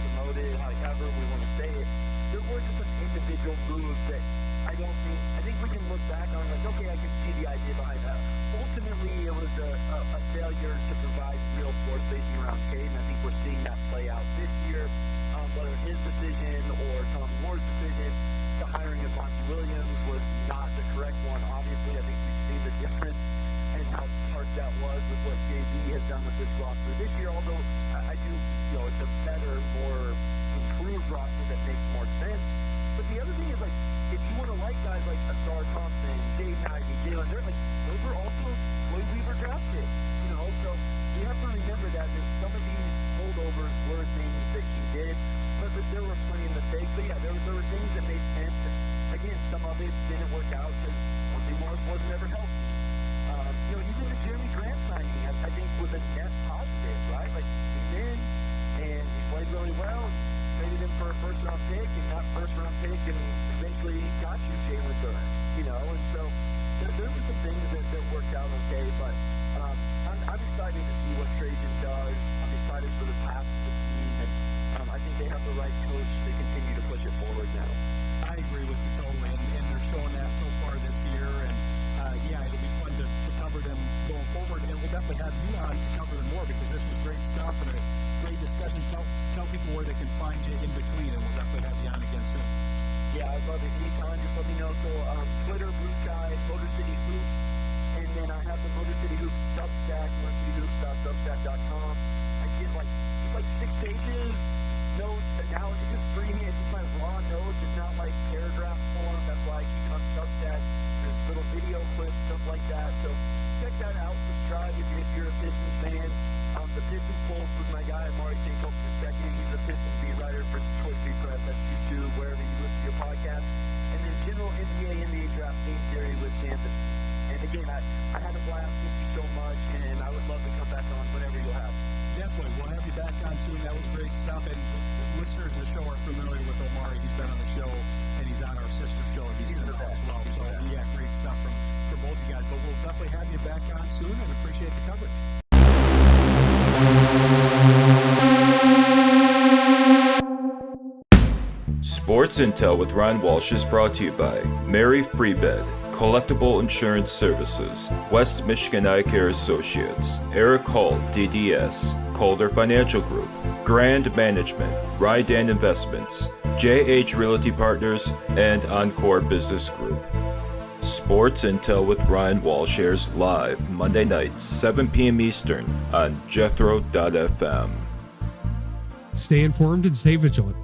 promoted, however we want to say it. There were just some individual moves that I think we can look back on like, okay, I can see the idea behind that. Ultimately, it was a failure to provide real floor spacing around Cade, and I think we're seeing that play out this year. Whether his decision or Tom Moore's decision, the hiring of Monty Williams was not the correct one. Obviously, I think we've seen the difference and how hard that was with what JB has done with this roster this year, although I do, it's a better, more improved roster that makes more sense. But the other thing is, like, if you want to like guys like Azar Thompson, Dave Nagy, Jalen, those were also Floyd Weaver drafted, so we have to remember that some of these holdovers were things that he did, but there were plenty of mistakes. But yeah, there were things that made sense. And again, some of it didn't work out because Monty Morris wasn't ever healthy. Even the Jeremy Grant signing, I think, was a net positive, right? Like, he came in and he played really well, traded him for a first-round pick, and that first-round pick, and eventually got you Jalen Durant, and so there were some things that worked out okay, but I'm excited to see what Trajan does. I'm excited for the path of the team, and I think they have the right coach to continue to push it forward now. I agree with you totally, and they're showing that so far this year, and it'll be fun to cover them going forward, and we'll definitely have you on to cover them more because this was great stuff and a great discussion. Tell people where they can find you in between, and we'll definitely have you on again soon. Yeah, I'd love it. Anytime, just let me know. So Twitter, Blue Sky, Motor City Hoops, and then I have the Motor City Hoops Substack, motorcityhoops.substack.com. I did like 6 pages, notes, analysis, just freehand, just my raw notes. It's not like paragraph form. That's why I keep it on Substack. There's little video clips, stuff like that. So check that out. Subscribe if you're a Pistons fan. The Pistons Pulse with my guy, Amari St. Hope II. He's a Pistons beat writer for Detroit Free Press. That's YouTube, wherever you listen to your podcast. And then general NBA draft game theory with Champions. And again, I had a blast. Thank you so much, and I would love to come back on whenever you'll have. Definitely. We'll have you back on soon. That was great stuff. And listeners of the show are familiar with Omari. He's been on the show, and he's on our sister show. He's been on as well. So, great stuff from both you guys. But we'll definitely have you back on soon, and appreciate the coverage. Sports Intel with Ryan Walsh is brought to you by Mary Freebed, Collectible Insurance Services, West Michigan Eye Care Associates, Eric Hall, DDS, Calder Financial Group, Grand Management, Rydan Investments, JH Realty Partners, and Encore Business Group. Sports Intel with Ryan Walsh airs live Monday nights, 7 p.m. Eastern on Jethro.fm. Stay informed and stay vigilant.